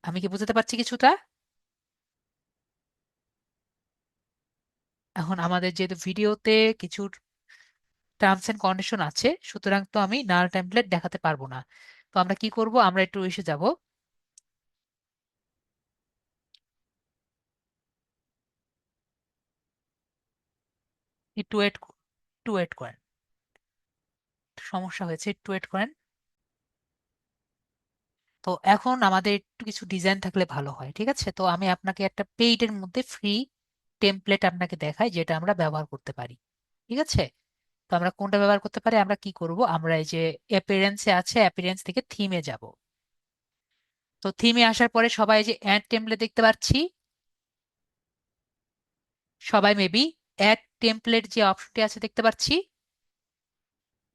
আমি কি বুঝতে পারছি কিছুটা? এখন আমাদের যেহেতু ভিডিওতে কিছু টার্মস এন্ড কন্ডিশন আছে, সুতরাং তো আমি নাল টেমপ্লেট দেখাতে পারবো না। তো আমরা কি করব, আমরা একটু এসে যাব, একটু ওয়েট, একটু ওয়েট করেন, একটু সমস্যা হয়েছে, একটু ওয়েট করেন। তো এখন আমাদের একটু কিছু ডিজাইন থাকলে ভালো হয়, ঠিক আছে? তো আমি আপনাকে একটা পেইডের মধ্যে ফ্রি টেমপ্লেট আপনাকে দেখাই, যেটা আমরা ব্যবহার করতে পারি, ঠিক আছে? তো আমরা কোনটা ব্যবহার করতে পারি, আমরা কি করব, আমরা এই যে অ্যাপিয়ারেন্সে আছে, অ্যাপিয়ারেন্স থেকে থিমে যাব। তো থিমে আসার পরে সবাই যে অ্যাড টেমপ্লেট দেখতে পাচ্ছি, সবাই মেবি অ্যাড টেমপ্লেট যে অপশনটি আছে দেখতে পাচ্ছি।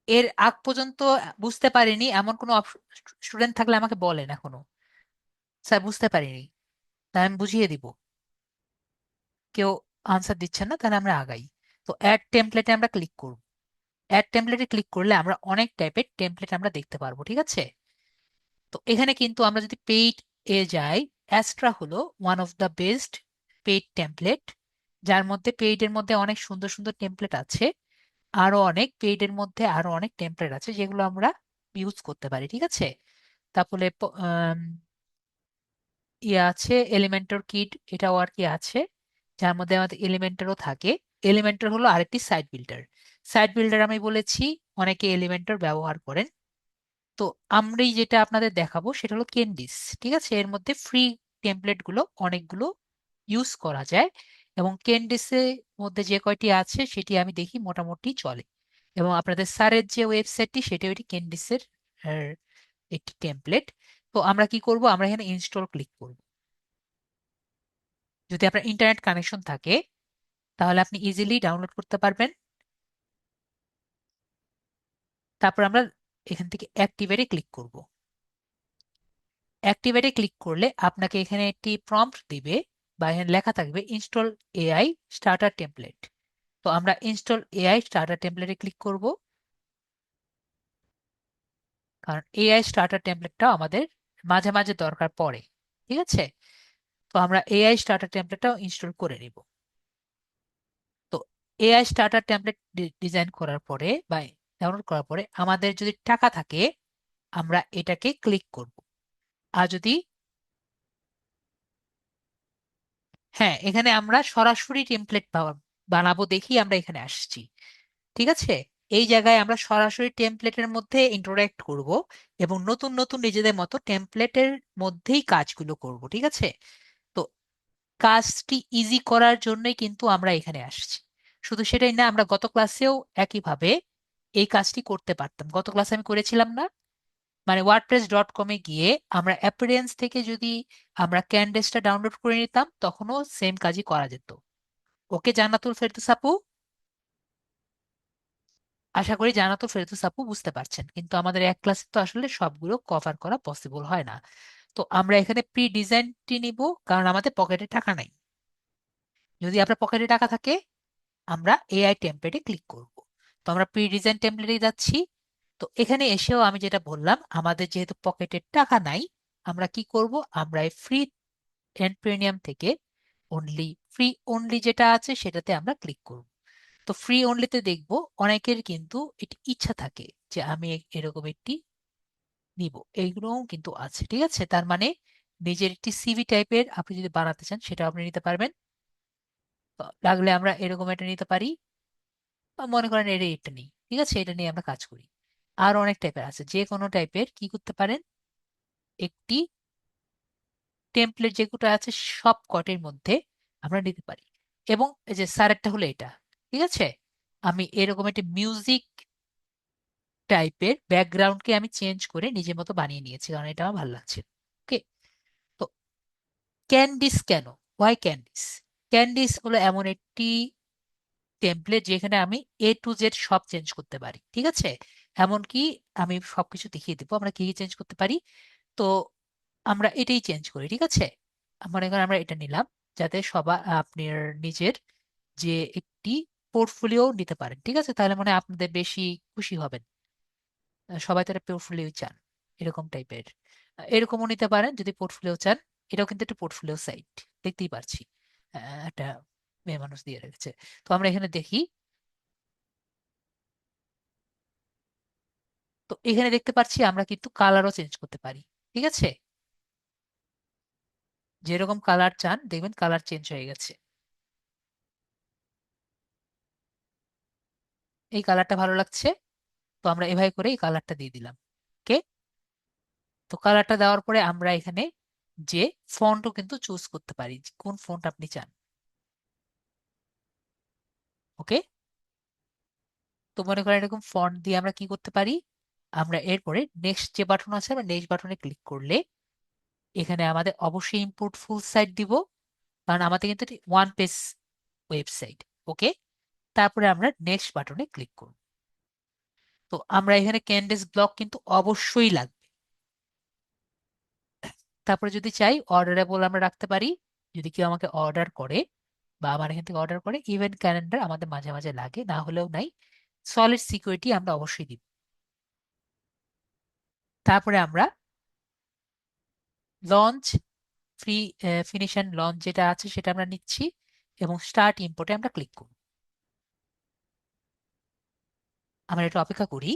এর আগ পর্যন্ত বুঝতে পারিনি এমন কোনো স্টুডেন্ট থাকলে আমাকে বলেন এখনো, স্যার বুঝতে পারিনি, তাই আমি বুঝিয়ে দিব। কেউ আনসার দিচ্ছেন না, তাহলে আমরা আগাই। তো অ্যাড টেমপ্লেটে আমরা ক্লিক করব। অ্যাড টেমপ্লেটে ক্লিক করলে আমরা অনেক টাইপের টেমপ্লেট আমরা দেখতে পারবো, ঠিক আছে? তো এখানে কিন্তু আমরা যদি পেইড এ যাই, অ্যাস্ট্রা হলো one of the best paid template, যার মধ্যে পেইড এর মধ্যে অনেক সুন্দর সুন্দর টেমপ্লেট আছে। আরো অনেক পেইড এর মধ্যে আরো অনেক টেমপ্লেট আছে যেগুলো আমরা ইউজ করতে পারি, ঠিক আছে? তারপরে ইয়ে আছে এলিমেন্টর কিট, এটাও আর কি আছে, যার মধ্যে আমাদের এলিমেন্টরও থাকে। এলিমেন্টর হলো আরেকটি সাইট বিল্ডার। সাইট বিল্ডার আমি বলেছি অনেকে এলিমেন্টর ব্যবহার করেন। তো আমরা যেটা আপনাদের দেখাবো সেটা হলো কেন্ডিস, ঠিক আছে? এর মধ্যে ফ্রি টেমপ্লেট গুলো অনেকগুলো ইউজ করা যায়, এবং কেন্ডিসের মধ্যে যে কয়টি আছে সেটি আমি দেখি মোটামুটি চলে। এবং আপনাদের স্যারের যে ওয়েবসাইটটি সেটি ওইটি কেন্ডিসের একটি টেমপ্লেট। তো আমরা কি করব, আমরা এখানে ইনস্টল ক্লিক করব। যদি আপনার ইন্টারনেট কানেকশন থাকে তাহলে আপনি ইজিলি ডাউনলোড করতে পারবেন। তারপর আমরা এখান থেকে অ্যাক্টিভেটে ক্লিক করব। অ্যাক্টিভেটে ক্লিক করলে আপনাকে এখানে একটি প্রম্পট দিবে, বা এখানে লেখা থাকবে ইনস্টল এআই স্টার্টার টেমপ্লেট। তো আমরা ইনস্টল এআই স্টার্টার টেমপ্লেটে ক্লিক করব, কারণ এআই স্টার্টার টেমপ্লেটটাও আমাদের মাঝে মাঝে দরকার পড়ে, ঠিক আছে? তো আমরা এআই স্টার্টার টেমপ্লেটটাও ইনস্টল করে নিব। তো এআই স্টার্টার টেমপ্লেট ডিজাইন করার পরে বা ডাউনলোড করার পরে আমাদের যদি টাকা থাকে আমরা এটাকে ক্লিক করব। আর যদি, হ্যাঁ, এখানে আমরা সরাসরি টেমপ্লেট বানাবো দেখি আমরা এখানে আসছি, ঠিক আছে? এই জায়গায় আমরা সরাসরি টেমপ্লেটের মধ্যে ইন্টারেক্ট করব এবং নতুন নতুন নিজেদের মতো টেমপ্লেটের মধ্যেই কাজগুলো করব, ঠিক আছে? তো কাজটি ইজি করার জন্যই কিন্তু আমরা এখানে আসছি। শুধু সেটাই না, আমরা গত ক্লাসেও একইভাবে এই কাজটি করতে পারতাম। গত ক্লাসে আমি করেছিলাম না, মানে wordpress.com-এ গিয়ে আমরা অ্যাপিয়ারেন্স থেকে যদি আমরা ক্যানভাসটা ডাউনলোড করে নিতাম তখনও সেম কাজই করা যেত। ওকে জান্নাতুল ফেরদৌস আপু, আশা করি জান্নাতুল ফেরদৌস আপু বুঝতে পারছেন, কিন্তু আমাদের এক ক্লাসে তো আসলে সবগুলো কভার করা পসিবল হয় না। তো আমরা এখানে প্রি ডিজাইনটি নিব, কারণ আমাদের পকেটে টাকা নাই। যদি আপনার পকেটে টাকা থাকে আমরা এআই টেমপ্লেটে ক্লিক করব। তো আমরা প্রি ডিজাইন টেমপ্লেটে যাচ্ছি। তো এখানে এসেও আমি যেটা বললাম, আমাদের যেহেতু পকেটে টাকা নাই, আমরা কি করব, আমরা এই ফ্রি এন্ড প্রিমিয়াম থেকে অনলি ফ্রি অনলি যেটা আছে সেটাতে আমরা ক্লিক করব। তো ফ্রি অনলিতে দেখব অনেকের কিন্তু এটি ইচ্ছা থাকে যে আমি এরকম একটি নিব, এইগুলোও কিন্তু আছে, ঠিক আছে? তার মানে নিজের একটি সিভি টাইপের আপনি যদি বানাতে চান সেটা আপনি নিতে পারবেন। তো লাগলে আমরা এরকম একটা নিতে পারি, বা মনে করেন এটা নেই, ঠিক আছে, এটা নিয়ে আমরা কাজ করি। আর অনেক টাইপের আছে, যে কোনো টাইপের কি করতে পারেন, একটি টেমপ্লেট যেগুলো আছে সব কটের মধ্যে আমরা নিতে পারি। এবং এই যে স্যারেরটা হলো এটা, ঠিক আছে? আমি এরকম একটা মিউজিক টাইপের ব্যাকগ্রাউন্ডকে আমি চেঞ্জ করে নিজের মতো বানিয়ে নিয়েছি, কারণ এটা আমার ভালো লাগছে। ওকে। তো ক্যান্ডিস কেন, ওয়াই ক্যান্ডিস? ক্যান্ডিস হলো এমন একটি টেমপ্লেট যেখানে আমি A to Z সব চেঞ্জ করতে পারি, ঠিক আছে? এমনকি আমি সবকিছু দেখিয়ে দিব আমরা কি কি চেঞ্জ করতে পারি। তো আমরা এটাই চেঞ্জ করি, ঠিক আছে? মনে করেন আমরা এটা নিলাম, যাতে সবাই আপনার নিজের যে একটি পোর্টফোলিও নিতে পারেন, ঠিক আছে? তাহলে মানে আপনাদের বেশি খুশি হবেন। সবাই তো একটা পোর্টফোলিও চান, এরকম টাইপের। এরকমও নিতে পারেন যদি পোর্টফোলিও চান। এটাও কিন্তু একটা পোর্টফোলিও সাইট, দেখতেই পাচ্ছি। একটা মেয়ে মানুষ দিয়ে রেখেছে। তো আমরা এখানে দেখি, তো এখানে দেখতে পাচ্ছি আমরা কিন্তু কালারও চেঞ্জ করতে পারি। ঠিক আছে, যেরকম কালার চান দেখবেন কালার চেঞ্জ হয়ে গেছে। এই কালারটা ভালো লাগছে, তো আমরা এভাবে করে এই কালারটা দিয়ে দিলাম। ওকে, তো কালারটা দেওয়ার পরে আমরা এখানে যে ফন্টও কিন্তু চুজ করতে পারি, যে কোন ফন্ট আপনি চান। ওকে, তো মনে করেন এরকম ফন্ট দিয়ে আমরা কি করতে পারি, আমরা এরপরে নেক্সট যে বাটন আছে আমরা নেক্সট বাটনে ক্লিক করলে এখানে আমাদের অবশ্যই ইম্পোর্ট ফুল সাইট দিব, কারণ আমাদের কিন্তু ওয়ান পেজ ওয়েবসাইট। ওকে, তারপরে আমরা নেক্সট বাটনে ক্লিক করব। তো আমরা এখানে ক্যানভাস ব্লক কিন্তু অবশ্যই লাগবে। তারপরে যদি চাই অর্ডারেবল আমরা রাখতে পারি, যদি কেউ আমাকে অর্ডার করে বা আমার এখান থেকে অর্ডার করে, ইভেন্ট ক্যালেন্ডার আমাদের মাঝে মাঝে লাগে, না হলেও নাই। সলিড সিকিউরিটি আমরা অবশ্যই দিব। তারপরে আমরা launch free finish and launch যেটা আছে সেটা আমরা নিচ্ছি, এবং স্টার্ট ইম্পোর্টে আমরা ক্লিক করব। আমরা একটু অপেক্ষা করি।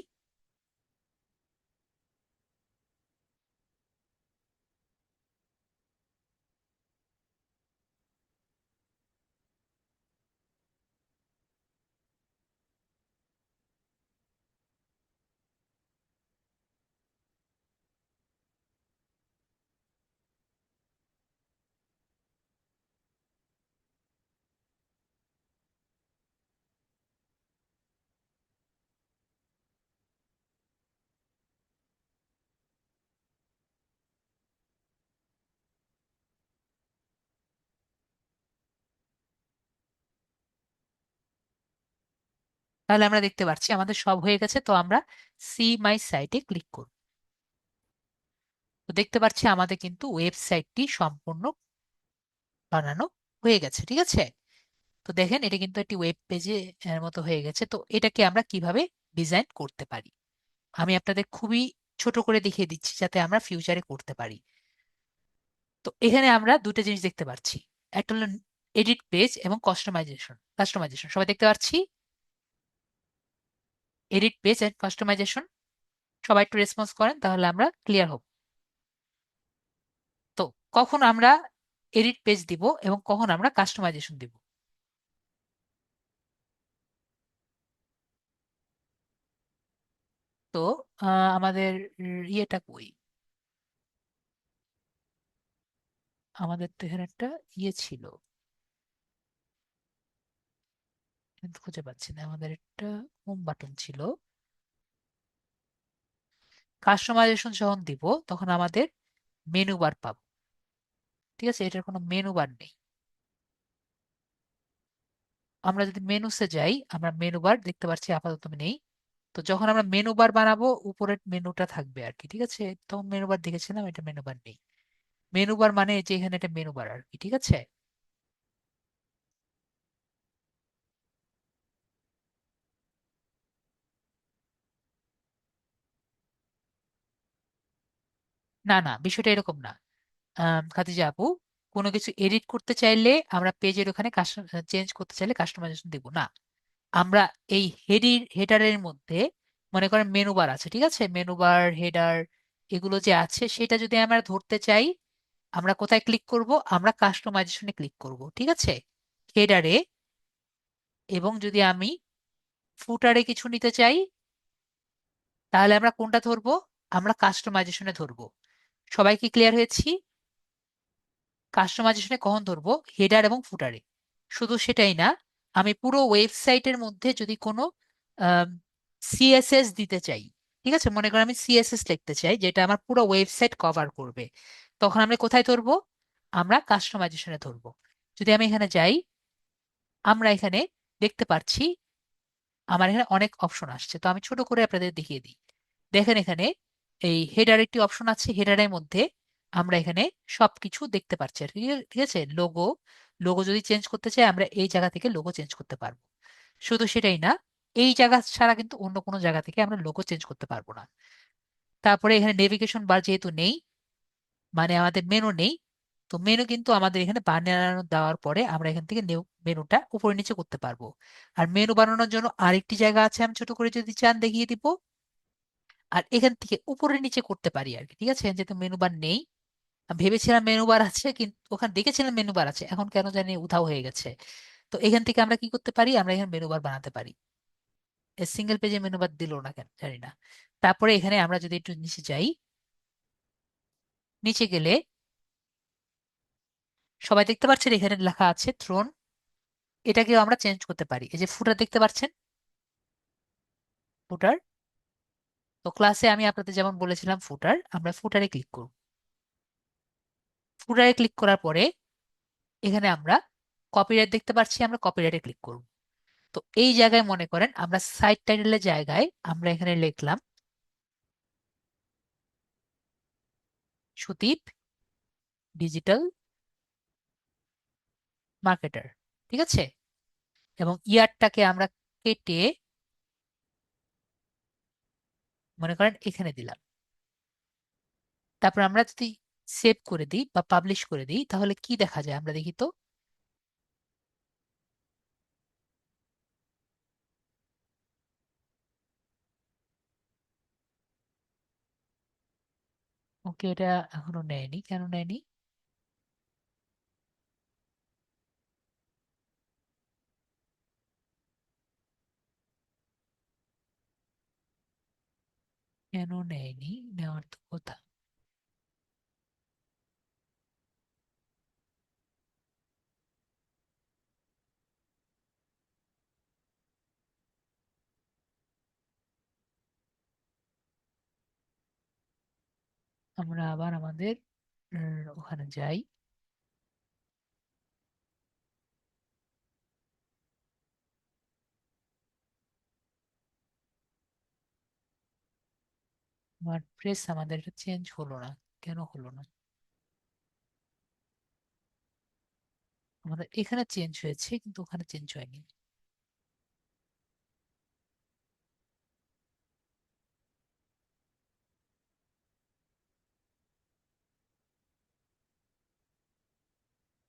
তাহলে আমরা দেখতে পাচ্ছি আমাদের সব হয়ে গেছে, তো আমরা সি মাই সাইটে ক্লিক করব। তো দেখতে পাচ্ছি আমাদের কিন্তু ওয়েবসাইটটি সম্পূর্ণ বানানো হয়ে গেছে। ঠিক আছে, তো দেখেন এটা কিন্তু একটি ওয়েব পেজে এর মতো হয়ে গেছে। তো এটাকে আমরা কিভাবে ডিজাইন করতে পারি আমি আপনাদের খুবই ছোট করে দেখিয়ে দিচ্ছি, যাতে আমরা ফিউচারে করতে পারি। তো এখানে আমরা দুটো জিনিস দেখতে পাচ্ছি, একটা হলো এডিট পেজ এবং কাস্টমাইজেশন। কাস্টমাইজেশন সবাই দেখতে পাচ্ছি, এডিট পেজ এন্ড কাস্টমাইজেশন। সবাই একটু রেসপন্স করেন তাহলে আমরা ক্লিয়ার হব। তো কখন আমরা এডিট পেজ দিব এবং কখন আমরা কাস্টমাইজেশন দিব? তো আমাদের ইয়েটা কই, আমাদের তো এখানে একটা ইয়ে ছিল, কিন্তু খুঁজে পাচ্ছি না। আমাদের একটা হোম বাটন ছিল, কাস্টমাইজেশন যখন দিব তখন আমাদের মেনু বার পাবো। ঠিক আছে, এটার কোনো মেনু বার নেই। আমরা যদি মেনুসে যাই আমরা মেনু বার দেখতে পাচ্ছি আপাতত নেই। তো যখন আমরা মেনু বার বানাবো উপরের মেনুটা থাকবে আর কি। ঠিক আছে, তখন মেনু বার দেখেছিলাম, এটা মেনু বার নেই। মেনু বার মানে এই যে এখানে একটা মেনু বার আর কি। ঠিক আছে, না না, বিষয়টা এরকম না। খাদিজা আপু, কোনো কিছু এডিট করতে চাইলে আমরা পেজের ওখানে চেঞ্জ করতে চাইলে কাস্টমাইজেশন দিব না। আমরা এই হেডারের মধ্যে মনে করেন মেনু বার আছে, ঠিক আছে, মেনু বার হেডার এগুলো যে আছে সেটা যদি আমরা ধরতে চাই আমরা কোথায় ক্লিক করব, আমরা কাস্টমাইজেশনে ক্লিক করব। ঠিক আছে, হেডারে। এবং যদি আমি ফুটারে কিছু নিতে চাই তাহলে আমরা কোনটা ধরবো, আমরা কাস্টমাইজেশনে ধরবো। সবাই কি ক্লিয়ার হয়েছি? কাস্টমাইজেশনে কখন ধরবো, হেডার এবং ফুটারে। শুধু সেটাই না, আমি পুরো ওয়েবসাইটের মধ্যে যদি কোনো সিএসএস দিতে চাই, ঠিক আছে, মনে করেন আমি সিএসএস লিখতে চাই যেটা আমার পুরো ওয়েবসাইট কভার করবে, তখন আমরা কোথায় ধরবো, আমরা কাস্টমাইজেশনে ধরবো। যদি আমি এখানে যাই আমরা এখানে দেখতে পাচ্ছি আমার এখানে অনেক অপশন আসছে, তো আমি ছোট করে আপনাদের দেখিয়ে দিই। দেখেন এখানে এই হেডার একটি অপশন আছে, হেডারের মধ্যে আমরা এখানে সবকিছু দেখতে পাচ্ছি আর কি। ঠিক আছে, লোগো, লোগো যদি চেঞ্জ করতে চাই আমরা এই জায়গা থেকে লোগো চেঞ্জ করতে পারবো। শুধু সেটাই না, এই জায়গা ছাড়া কিন্তু অন্য কোনো জায়গা থেকে আমরা লোগো চেঞ্জ করতে পারবো না। তারপরে এখানে নেভিগেশন বার যেহেতু নেই, মানে আমাদের মেনু নেই, তো মেনু কিন্তু আমাদের এখানে বানানো দেওয়ার পরে আমরা এখান থেকে মেনুটা উপরে নিচে করতে পারবো। আর মেনু বানানোর জন্য আরেকটি জায়গা আছে, আমি ছোট করে যদি চান দেখিয়ে দিব। আর এখান থেকে উপরে নিচে করতে পারি আর কি, ঠিক আছে, যেহেতু মেনু বার নেই। আমি ভেবেছিলাম মেনু বার আছে, কিন্তু ওখানে দেখেছিলাম মেনু বার আছে, এখন কেন জানি উধাও হয়ে গেছে। তো এখান থেকে আমরা কি করতে পারি, আমরা এখানে মেনু বার বানাতে পারি। সিঙ্গেল পেজে মেনু বার দিল না কেন জানি না। তারপরে এখানে আমরা যদি একটু নিচে যাই, নিচে গেলে সবাই দেখতে পাচ্ছেন এখানে লেখা আছে থ্রোন। এটাকেও আমরা চেঞ্জ করতে পারি। এই যে ফুটার দেখতে পাচ্ছেন, ফুটার। তো ক্লাসে আমি আপনাদের যেমন বলেছিলাম ফুটার, আমরা ফুটারে ক্লিক করব। ফুটারে ক্লিক করার পরে এখানে আমরা কপিরাইট দেখতে পাচ্ছি, আমরা কপিরাইটে ক্লিক করব। তো এই জায়গায় মনে করেন আমরা সাইড টাইটেলের জায়গায় আমরা এখানে লিখলাম সুদীপ ডিজিটাল মার্কেটার, ঠিক আছে। এবং ইয়ারটাকে আমরা কেটে মনে করেন এখানে দিলাম। তারপর আমরা যদি সেভ করে দিই বা পাবলিশ করে দিই, তাহলে কি দেখা যায় আমরা দেখি তো। ওকে, এটা এখনো নেয়নি, কেন নেয়নি? কেন নেয়নি, নেওয়ার তো কথা। আমরা আবার আমাদের ওখানে যাই। ওয়ার্ডপ্রেস আমাদের এটা চেঞ্জ হলো না, কেন হলো না? আমাদের এখানে চেঞ্জ হয়েছে কিন্তু ওখানে চেঞ্জ হয়নি।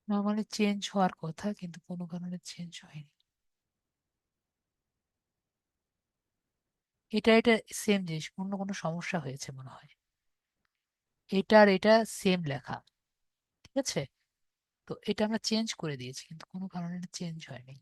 নর্মালি চেঞ্জ হওয়ার কথা, কিন্তু কোনো কারণে চেঞ্জ হয়নি। এটা এটা সেম জিনিস, অন্য কোনো সমস্যা হয়েছে মনে হয়। এটা আর এটা সেম লেখা, ঠিক আছে। তো এটা আমরা চেঞ্জ করে দিয়েছি, কিন্তু কোনো কারণে এটা চেঞ্জ হয়নি।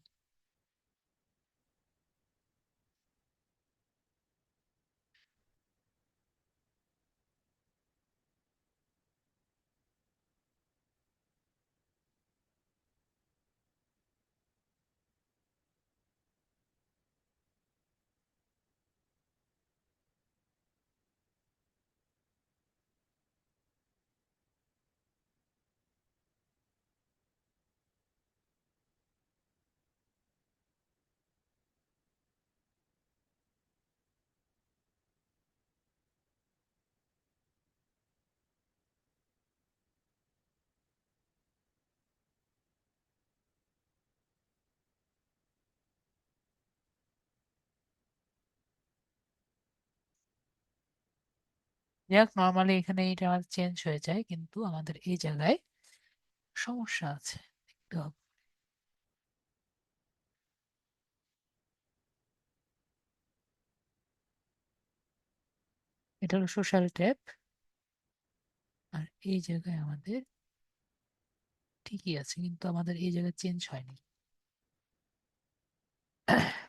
যাক, নর্মালি এখানে এটা আমাদের চেঞ্জ হয়ে যায়, কিন্তু আমাদের এই জায়গায় সমস্যা আছে, দেখতে হবে। এটা হলো সোশ্যাল ট্যাব। আর এই জায়গায় আমাদের ঠিকই আছে, কিন্তু আমাদের এই জায়গায় চেঞ্জ হয়নি।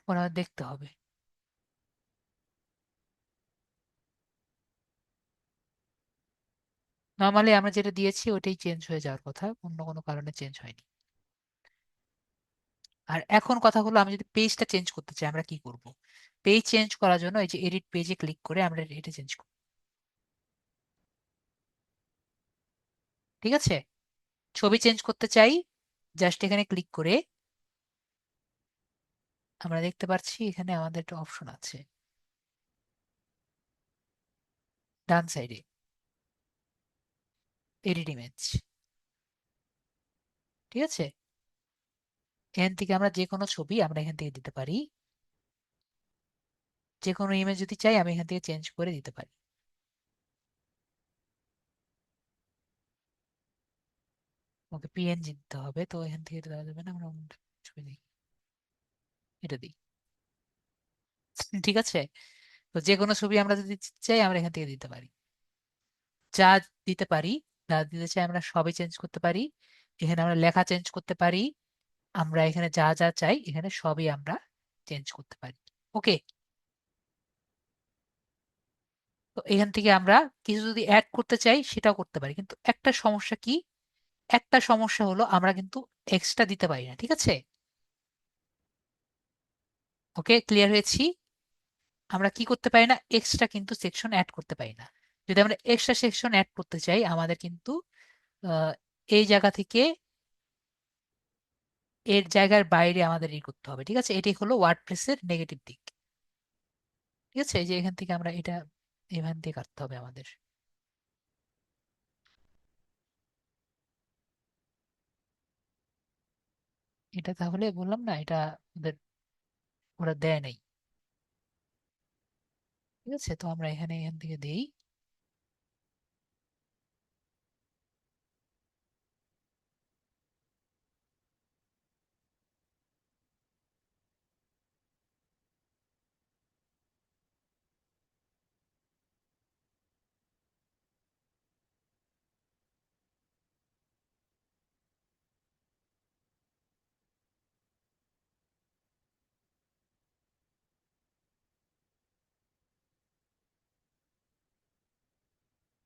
পরে আমাদের দেখতে হবে। নর্মালি আমরা যেটা দিয়েছি ওটাই চেঞ্জ হয়ে যাওয়ার কথা, অন্য কোনো কারণে চেঞ্জ হয়নি। আর এখন কথা হলো, আমি যদি পেজটা চেঞ্জ করতে চাই আমরা কি করব? পেজ চেঞ্জ করার জন্য এই যে এডিট পেজে ক্লিক করে আমরা এটা চেঞ্জ করব, ঠিক আছে। ছবি চেঞ্জ করতে চাই, জাস্ট এখানে ক্লিক করে আমরা দেখতে পাচ্ছি এখানে আমাদের একটা অপশন আছে ডান সাইডে, এডিট ইমেজ, ঠিক আছে। এখান থেকে আমরা যে কোনো ছবি আমরা এখান থেকে দিতে পারি, যে কোনো ইমেজ যদি চাই আমি এখান থেকে চেঞ্জ করে দিতে পারি। ওকে পিএনজি দিতে হবে, তো এখান থেকে এটা দেওয়া যাবে না, আমরা অন্য ছবি দিই, এটা দিই। ঠিক আছে, তো যে কোনো ছবি আমরা যদি চাই আমরা এখান থেকে দিতে পারি, যা দিতে পারি, যা দিতে চাই আমরা সবই চেঞ্জ করতে পারি। এখানে আমরা লেখা চেঞ্জ করতে পারি, আমরা এখানে যা যা চাই এখানে সবই আমরা চেঞ্জ করতে পারি। ওকে, তো এখান থেকে আমরা কিছু যদি অ্যাড করতে চাই সেটাও করতে পারি, কিন্তু একটা সমস্যা কি, একটা সমস্যা হলো আমরা কিন্তু এক্সট্রা দিতে পারি না, ঠিক আছে? ওকে, ক্লিয়ার হয়েছি? আমরা কি করতে পারি না, এক্সট্রা কিন্তু সেকশন অ্যাড করতে পারি না। যদি আমরা এক্সট্রা সেকশন অ্যাড করতে চাই আমাদের কিন্তু আহ, এই জায়গা থেকে এর জায়গার বাইরে আমাদের ই করতে হবে, ঠিক আছে? এটি হলো ওয়ার্ডপ্রেসের নেগেটিভ দিক। ঠিক আছে, এই যে এখান থেকে আমরা এটা এখান থেকে কাটতে হবে আমাদের। এটা তাহলে বললাম না, এটা ওদের ওরা দেয় নাই। ঠিক আছে, তো আমরা এখানে এখান থেকে দেই।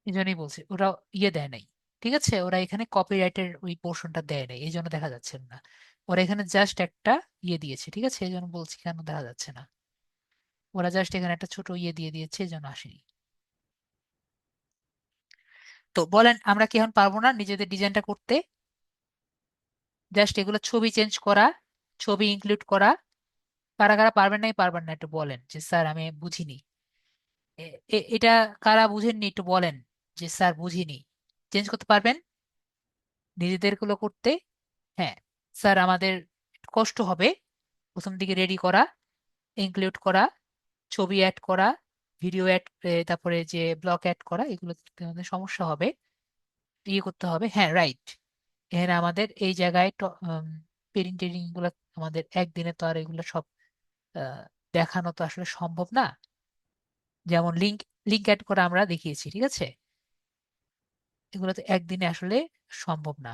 এই জন্যই বলছি ওরা ইয়ে দেয় নাই। ঠিক আছে, ওরা এখানে কপিরাইটের ওই পোর্শনটা দেয় নাই, এই জন্য দেখা যাচ্ছে না। ওরা এখানে জাস্ট একটা ইয়ে দিয়েছে, ঠিক আছে, এই জন্য বলছি কেন দেখা যাচ্ছে না। ওরা জাস্ট এখানে একটা ছোট ইয়ে দিয়ে দিয়েছে, এই জন্য আসেনি। তো বলেন আমরা কি এখন পারবো না নিজেদের ডিজাইনটা করতে? জাস্ট এগুলো ছবি চেঞ্জ করা, ছবি ইনক্লুড করা। কারা কারা পারবেন নাই পারবেন না একটু বলেন যে স্যার আমি বুঝিনি। এটা কারা বুঝেননি একটু বলেন যে স্যার বুঝিনি। চেঞ্জ করতে পারবেন নিজেদের গুলো করতে? হ্যাঁ স্যার, আমাদের একটু কষ্ট হবে প্রথম দিকে রেডি করা, ইনক্লুড করা, ছবি অ্যাড করা, ভিডিও অ্যাড, তারপরে যে ব্লক অ্যাড করা, এগুলো করতে আমাদের সমস্যা হবে। ইয়ে করতে হবে, হ্যাঁ রাইট। এখানে আমাদের এই জায়গায় পেরিং টেরিং গুলো আমাদের একদিনে তো আর এগুলো সব আহ, দেখানো তো আসলে সম্ভব না। যেমন লিঙ্ক লিঙ্ক অ্যাড করা আমরা দেখিয়েছি, ঠিক আছে, এগুলো তো একদিনে আসলে সম্ভব না।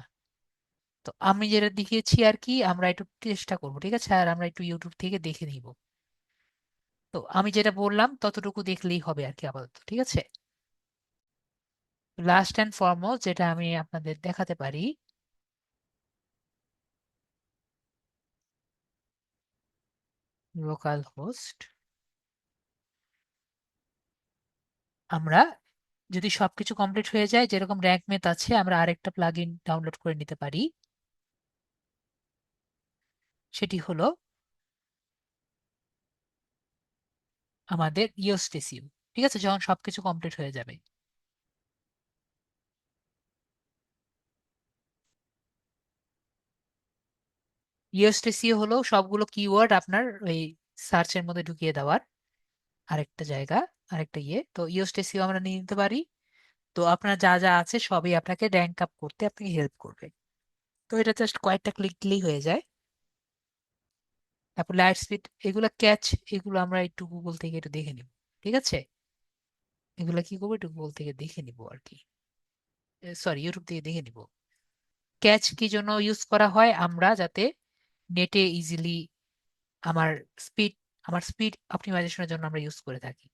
তো আমি যেটা দেখিয়েছি আর কি, আমরা একটু চেষ্টা করবো, ঠিক আছে, আর আমরা একটু ইউটিউব থেকে দেখে নিব। তো আমি যেটা বললাম ততটুকু দেখলেই হবে আর কি আপাতত, ঠিক আছে। লাস্ট অ্যান্ড ফরমোস্ট যেটা আমি আপনাদের দেখাতে পারি, লোকাল হোস্ট, আমরা যদি সবকিছু কমপ্লিট হয়ে যায় যেরকম র্যাঙ্ক মেথ আছে, আমরা আরেকটা প্লাগইন ডাউনলোড করে নিতে পারি। সেটি হলো আমাদের ইওস্টেসিও। ঠিক আছে, যখন সবকিছু কমপ্লিট হয়ে যাবে। ইওস্টেসিও হলো সবগুলো কিওয়ার্ড আপনার ওই সার্চের মধ্যে ঢুকিয়ে দেওয়ার আরেকটা জায়গা, আরেকটা ইয়ে। তো ইওস্টেসিও আমরা নিয়ে নিতে পারি। তো আপনার যা যা আছে সবই আপনাকে র্যাঙ্ক আপ করতে আপনাকে হেল্প করবে। তো এটা জাস্ট কয়েকটা ক্লিক দিলেই হয়ে যায়। তারপর লাইট স্পিড, এগুলা ক্যাচ, এগুলো আমরা একটু গুগল থেকে একটু দেখে নিব। ঠিক আছে, এগুলা কি করবো একটু গুগল থেকে দেখে নিব আর কি, সরি ইউটিউব থেকে দেখে নিব। ক্যাচ কি জন্য ইউজ করা হয়, আমরা যাতে নেটে ইজিলি আমার স্পিড আমার স্পিড অপটিমাইজেশনের জন্য আমরা ইউজ করে থাকি।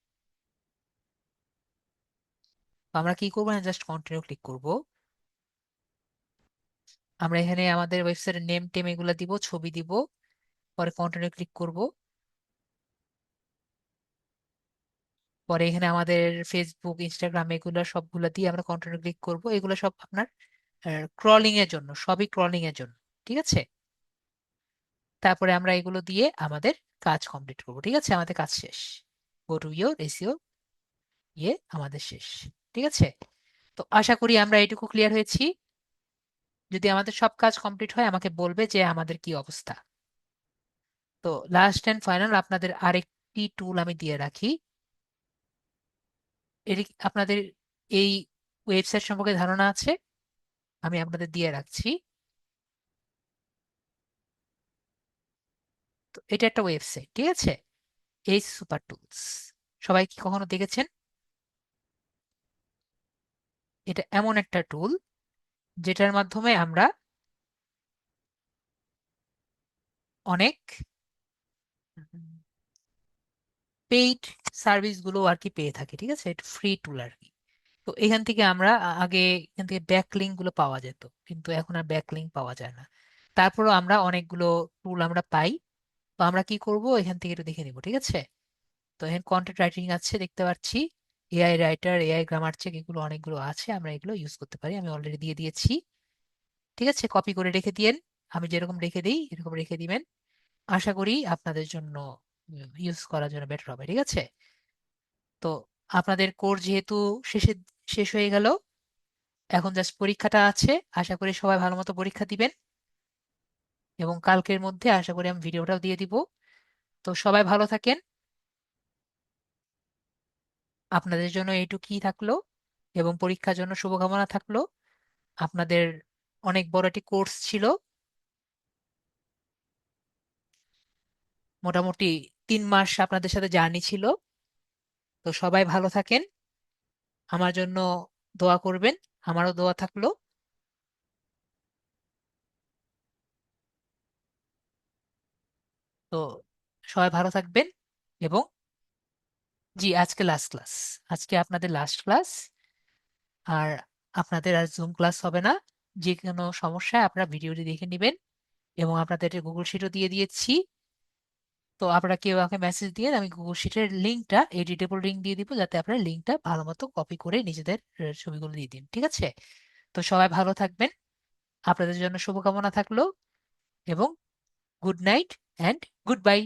তো আমরা কি করবো না, জাস্ট কন্টিনিউ ক্লিক করব। আমরা এখানে আমাদের ওয়েবসাইটের নেম টেম এগুলো দিব, ছবি দিব, পরে কন্টিনিউ ক্লিক করব। পরে এখানে আমাদের ফেসবুক ইনস্টাগ্রাম এগুলো সবগুলো দিয়ে আমরা কন্টিনিউ ক্লিক করব। এগুলো সব আপনার ক্রলিং এর জন্য, সবই ক্রলিং এর জন্য। ঠিক আছে, তারপরে আমরা এগুলো দিয়ে আমাদের কাজ কমপ্লিট করব। ঠিক আছে, আমাদের কাজ শেষ। গো টু ইয়োর এসইও, ইয়ে আমাদের শেষ। ঠিক আছে, তো আশা করি আমরা এটুকু ক্লিয়ার হয়েছি। যদি আমাদের সব কাজ কমপ্লিট হয় আমাকে বলবে যে আমাদের কি অবস্থা। তো লাস্ট এন্ড ফাইনাল আপনাদের আরেকটি টুল আমি দিয়ে রাখি। এর আপনাদের এই ওয়েবসাইট সম্পর্কে ধারণা আছে? আমি আপনাদের দিয়ে রাখছি। তো এটা একটা ওয়েবসাইট, ঠিক আছে, এইচ সুপার টুলস। সবাই কি কখনো দেখেছেন? এটা এমন একটা টুল যেটার মাধ্যমে আমরা অনেক পেইড সার্ভিস গুলো আর কি পেয়ে থাকি, ঠিক আছে, এটা ফ্রি টুল আর কি। তো এখান থেকে আমরা আগে এখান থেকে ব্যাকলিঙ্ক গুলো পাওয়া যেত, কিন্তু এখন আর ব্যাকলিঙ্ক পাওয়া যায় না। তারপরও আমরা অনেকগুলো টুল আমরা পাই। তো আমরা কি করব, এখান থেকে একটু দেখে নিব, ঠিক আছে। তো এখানে কন্টেন্ট রাইটিং আছে দেখতে পাচ্ছি, AI writer, AI grammar check, এগুলো অনেকগুলো আছে, আমরা এগুলো ইউজ করতে পারি। আমি অলরেডি দিয়ে দিয়েছি, ঠিক আছে, কপি করে রেখে দিয়েন। আমি যেরকম রেখে দিই এরকম রেখে দিবেন। আশা করি আপনাদের জন্য ইউজ করার জন্য বেটার হবে, ঠিক আছে। তো আপনাদের কোর্স যেহেতু শেষ হয়ে গেল, এখন জাস্ট পরীক্ষাটা আছে। আশা করি সবাই ভালো মতো পরীক্ষা দিবেন, এবং কালকের মধ্যে আশা করি আমি ভিডিওটাও দিয়ে দিব। তো সবাই ভালো থাকেন। আপনাদের জন্য এইটুকুই থাকলো, এবং পরীক্ষার জন্য শুভকামনা থাকলো। আপনাদের অনেক বড় একটি কোর্স ছিল, মোটামুটি 3 মাস আপনাদের সাথে জার্নি ছিল। তো সবাই ভালো থাকেন, আমার জন্য দোয়া করবেন, আমারও দোয়া থাকলো। তো সবাই ভালো থাকবেন। এবং জি, আজকে লাস্ট ক্লাস, আজকে আপনাদের লাস্ট ক্লাস। আর আপনাদের আর জুম ক্লাস হবে না। যে কোনো সমস্যায় আপনারা ভিডিওটি দেখে নেবেন, এবং আপনাদের গুগল শিটও দিয়ে দিয়েছি। তো আপনারা কেউ আমাকে মেসেজ দিয়ে, আমি গুগল শিটের লিঙ্কটা, এডিটেবল লিঙ্ক দিয়ে দিব, যাতে আপনারা লিঙ্কটা ভালো মতো কপি করে নিজেদের ছবিগুলো দিয়ে দিন, ঠিক আছে। তো সবাই ভালো থাকবেন, আপনাদের জন্য শুভকামনা থাকলো, এবং good night and good bye.